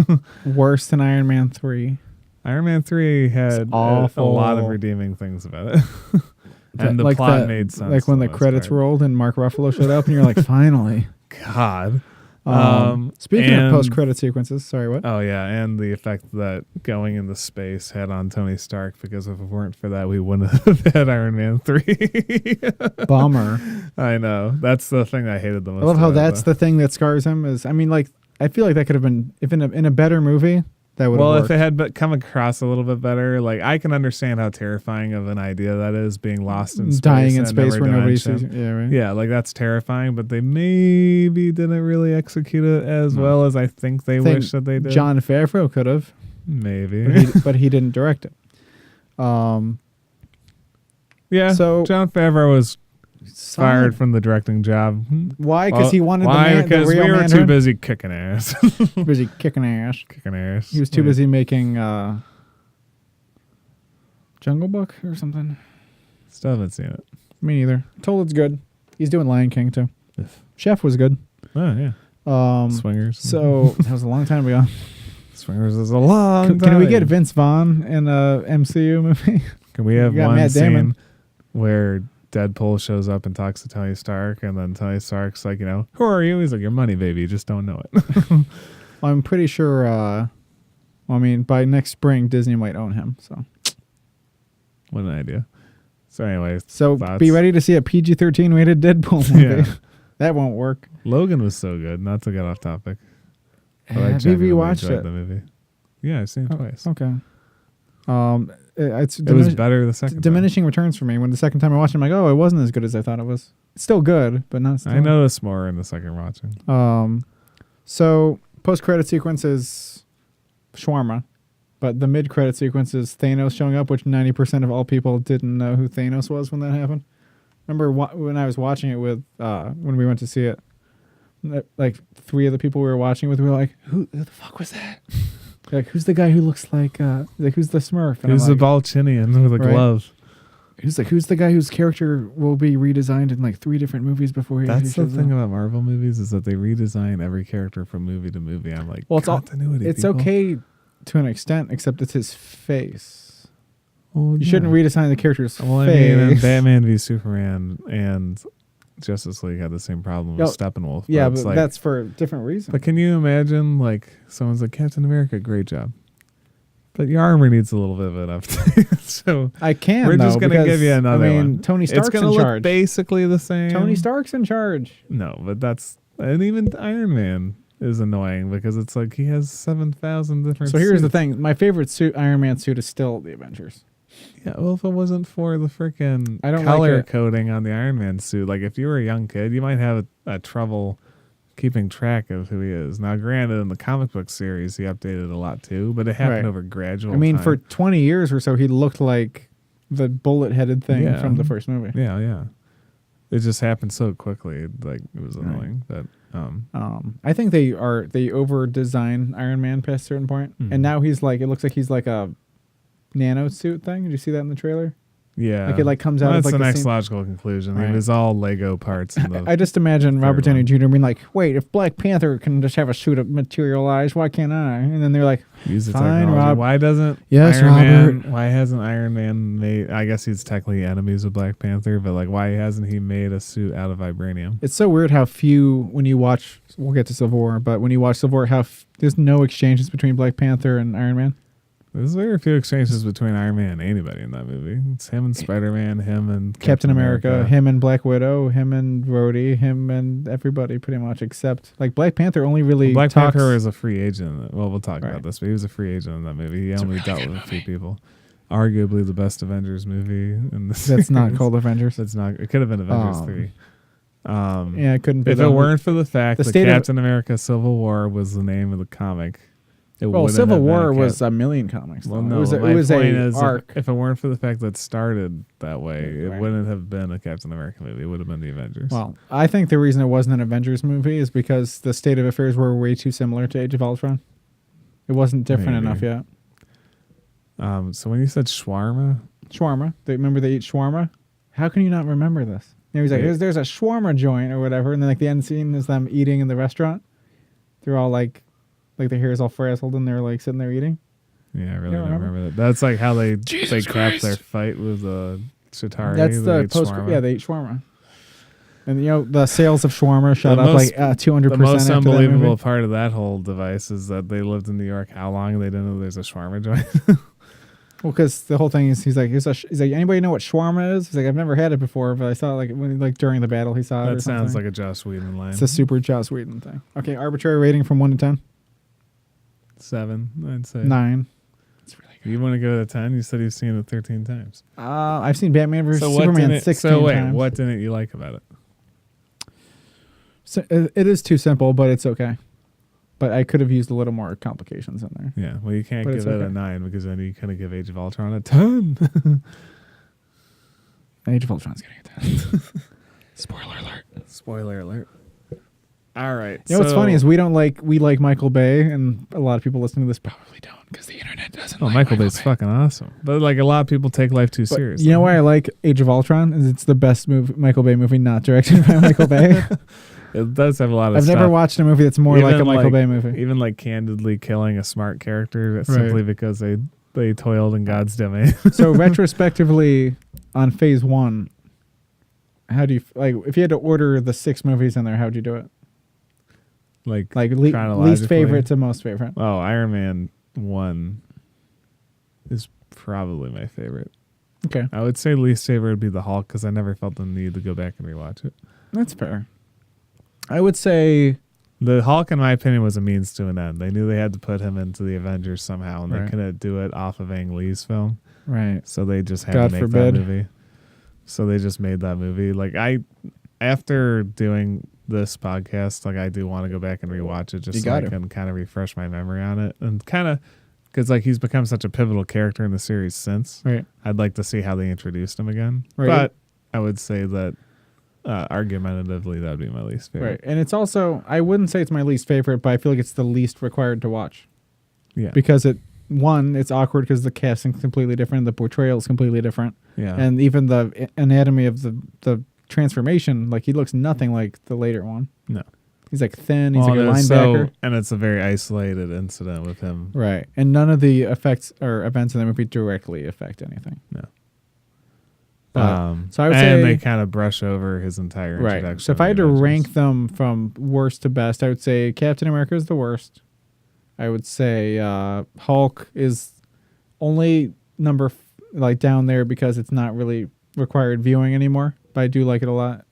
Worse than Iron Man 3. Iron Man 3 had a lot of redeeming things about it. And the plot made sense. Like when the credits rolled and Mark Ruffalo showed up and you're like, finally. God. Speaking of post-credit sequences, sorry, what? Oh, yeah, and the effect that going into space had on Tony Stark, because if it weren't for that, we wouldn't have had Iron Man 3. Bummer. I know. That's the thing I hated the most. I love how that's the thing that scars him. I feel like that could have been, if in a better movie, that would have worked. If it had come across a little bit better, like I can understand how terrifying of an idea that is, being lost in space. Dying in space where nobody sees you. Yeah, right. Yeah, like that's terrifying, but they maybe didn't really execute it as well as I think they wish that they did. Jon Favreau could have. Maybe. But he didn't direct it. Yeah, so Jon Favreau was fired from the directing job. Why? Because he wanted because the real we were Mandarin? too busy kicking ass. Busy kicking ass. Kicking ass. He was too busy making Jungle Book or something. Still haven't seen it. Me neither. Told it's good. He's doing Lion King too. Chef was good. Oh yeah. Swingers. So that was a long time ago. Swingers is a long time. Can we get Vince Vaughn in a MCU movie? Can we have one scene where Deadpool shows up and talks to Tony Stark, and then Tony Stark's like, who are you? He's like, your money, baby. You just don't know it. I'm pretty sure, by next spring, Disney might own him. So, what an idea. So anyways. So be ready to see a PG-13 rated Deadpool movie. Yeah. That won't work. Logan was so good. Not to get off topic. Have you rewatched it? The movie. Yeah, I've seen it twice. Okay. It was better the second diminishing returns for me. When the second time I watched it, I'm like, oh, it wasn't as good as I thought it was. It's still good, but not. I noticed more in the second watching. So post-credit sequence is shawarma, but the mid-credit sequence is Thanos showing up, which 90% of all people didn't know who Thanos was when that happened. Remember when I was watching it with when we went to see it, like 3 of the people we were watching with were like, who the fuck was that? Like, who's the guy who looks like who's the Smurf? And who's the Balchinian with a glove? Who's the guy whose character will be redesigned in like 3 different movies before he That's the thing about Marvel movies, is that they redesign every character from movie to movie. I'm like, well, continuity. It's people. Okay to an extent, except it's his face. Well, you shouldn't redesign the character's face. I mean, Batman v Superman and Justice League had the same problem with Steppenwolf. Yeah, but that's for different reasons. But can you imagine, like, someone's like, Captain America, great job. But your armor needs a little bit of an update. So I can. We're just going to give you another one. Tony Stark's in charge. It's going to look basically the same. Tony Stark's in charge. No, but and even Iron Man is annoying because it's like he has 7,000 different. So here's the thing: my favorite Iron Man suit is still the Avengers. Yeah, well, if it wasn't for the freaking color coding on the Iron Man suit, like if you were a young kid, you might have a trouble keeping track of who he is. Now, granted, in the comic book series, he updated a lot too, but it happened over gradual time. for 20 years or so, he looked like the bullet-headed thing from the first movie. Yeah. It just happened so quickly, like it was annoying. But I think they over-design Iron Man past a certain point, and now he's like, it looks like he's like a nano suit thing. Did you see that in the trailer? Yeah, like it like comes out. That's of like the next same logical conclusion. Right. It was all Lego parts. I just imagine Robert Downey Jr. being like, "Wait, if Black Panther can just have a suit materialize, why can't I?" And then they're like, "Use the Fine, technology. Rob. Why doesn't Iron Man? Why hasn't Iron Man made? I guess he's technically enemies with Black Panther, but like, why hasn't he made a suit out of vibranium?" It's so weird how few when you watch. We'll get to Civil War, but when you watch Civil War, there's no exchanges between Black Panther and Iron Man. There's very few exchanges between Iron Man and anybody in that movie. It's him and Spider-Man, him and Captain America, him and Black Widow, him and Rhodey, him and everybody pretty much, except like Black Panther only really Black talks. Panther is a free agent. Well, we'll talk about this, but he was a free agent in that movie. He only dealt with a few people. Arguably the best Avengers movie in the series. That's not called Avengers. That's not. It could have been Avengers 3. Yeah, it couldn't be. If it weren't for the fact that Captain America Civil War was the name of the comic, Civil War was a million comics. Well, no, it was a arc. If it weren't for the fact that it started that way, it wouldn't have been a Captain America movie. It would have been the Avengers. Well, I think the reason it wasn't an Avengers movie is because the state of affairs were way too similar to Age of Ultron. It wasn't different enough yet. So when you said shawarma, remember they eat shawarma? How can you not remember this? And he's like, there's a shawarma joint or whatever, and then like the end scene is them eating in the restaurant. They're all like their hair is all frazzled and they're like sitting there eating. Yeah, I really don't remember that. That's like how they capped their fight with Chitauri. That's the post. Yeah, they eat shawarma. And the sales of shawarma shot up like 200%. The most unbelievable part of that whole device is that they lived in New York how long and they didn't know there's a shawarma joint. Well, because the whole thing is, he's like, anybody know what shawarma is? He's like, I've never had it before, but I saw it during the battle, he saw it. That sounds like a Joss Whedon line. It's a super Joss Whedon thing. Okay, arbitrary rating from 1 to 10. 7, I'd say. 9. It's really good. You want to go to 10? You said you've seen it 13 times. I've seen Batman vs Superman 16 times. So wait, what didn't you like about it? So, it is too simple, but it's okay. But I could have used a little more complications in there. Yeah, well, you can't give it a 9 because then you couldn't give Age of Ultron a 10. Age of Ultron's getting a 10. Spoiler alert. All right. You know what's funny is we like Michael Bay, and a lot of people listening to this probably don't because the internet doesn't. Oh, Michael Bay's fucking awesome, but like a lot of people take life too seriously. You know why I like Age of Ultron? Is it's the best Michael Bay movie not directed by Michael Bay. It does have a lot of I've stuff. never watched a movie that's more like a Michael Bay movie. Even like candidly killing a smart character simply because they toiled in God's domain. So retrospectively, on phase 1, how do you if you had to order the 6 movies in there, how would you do it? Like least favorite to most favorite. Oh, Iron Man 1 is probably my favorite. Okay. I would say least favorite would be the Hulk because I never felt the need to go back and rewatch it. That's fair. I would say the Hulk, in my opinion, was a means to an end. They knew they had to put him into the Avengers somehow, and they couldn't do it off of Ang Lee's film. Right. So they just had to make that movie. So they just made that movie. After doing this podcast, I do want to go back and rewatch it just so I can kind of refresh my memory on it, and kind of because he's become such a pivotal character in the series since. Right. I'd like to see how they introduced him again. Right. But I would say that. Argumentatively, that would be my least favorite. Right, and it's also, I wouldn't say it's my least favorite, but I feel like it's the least required to watch. Yeah. Because it's awkward because the casting's completely different, the portrayal is completely different. Yeah. And even the anatomy of the transformation, he looks nothing like the later one. No. He's thin, he's a linebacker. And it's a very isolated incident with him. Right, and none of the effects or events in the movie directly affect anything. No. So I would say they kind of brush over his entire introduction. Right. So if I had to rank them from worst to best, I would say Captain America is the worst. I would say Hulk is only down there because it's not really required viewing anymore, but I do like it a lot.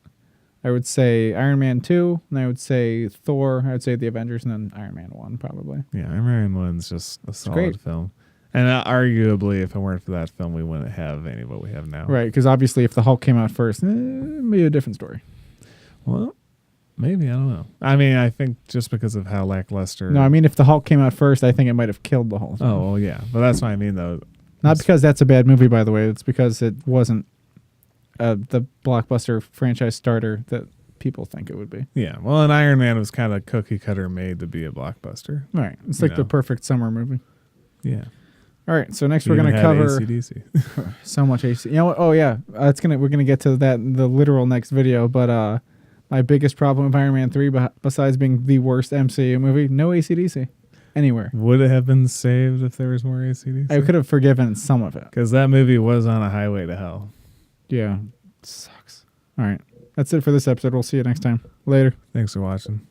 I would say Iron Man 2, and I would say Thor. I would say the Avengers, and then Iron Man 1 probably. Yeah, Iron Man 1's just a solid film. And arguably, if it weren't for that film, we wouldn't have any of what we have now. Right, because obviously if the Hulk came out first, it'd be a different story. Well, Maybe, I don't know. I mean, I think just because of how lackluster. No, I mean if the Hulk came out first, I think it might have killed the whole thing. Oh, well, yeah. But that's what I mean, though. Not because that's a bad movie, by the way. It's because it wasn't the blockbuster franchise starter that people think it would be. Yeah. Well, and Iron Man was kind of cookie cutter made to be a blockbuster. Right. It's like the perfect summer movie. Yeah. All right. So next we're going to cover AC/DC. so much AC. You know what? Oh yeah. We're going to get to that in the literal next video, but my biggest problem with Iron Man 3 besides being the worst MCU movie, no AC/DC anywhere. Would it have been saved if there was more AC/DC? I could have forgiven some of it. Because that movie was on a highway to hell. Yeah. It sucks. All right. That's it for this episode. We'll see you next time. Later. Thanks for watching.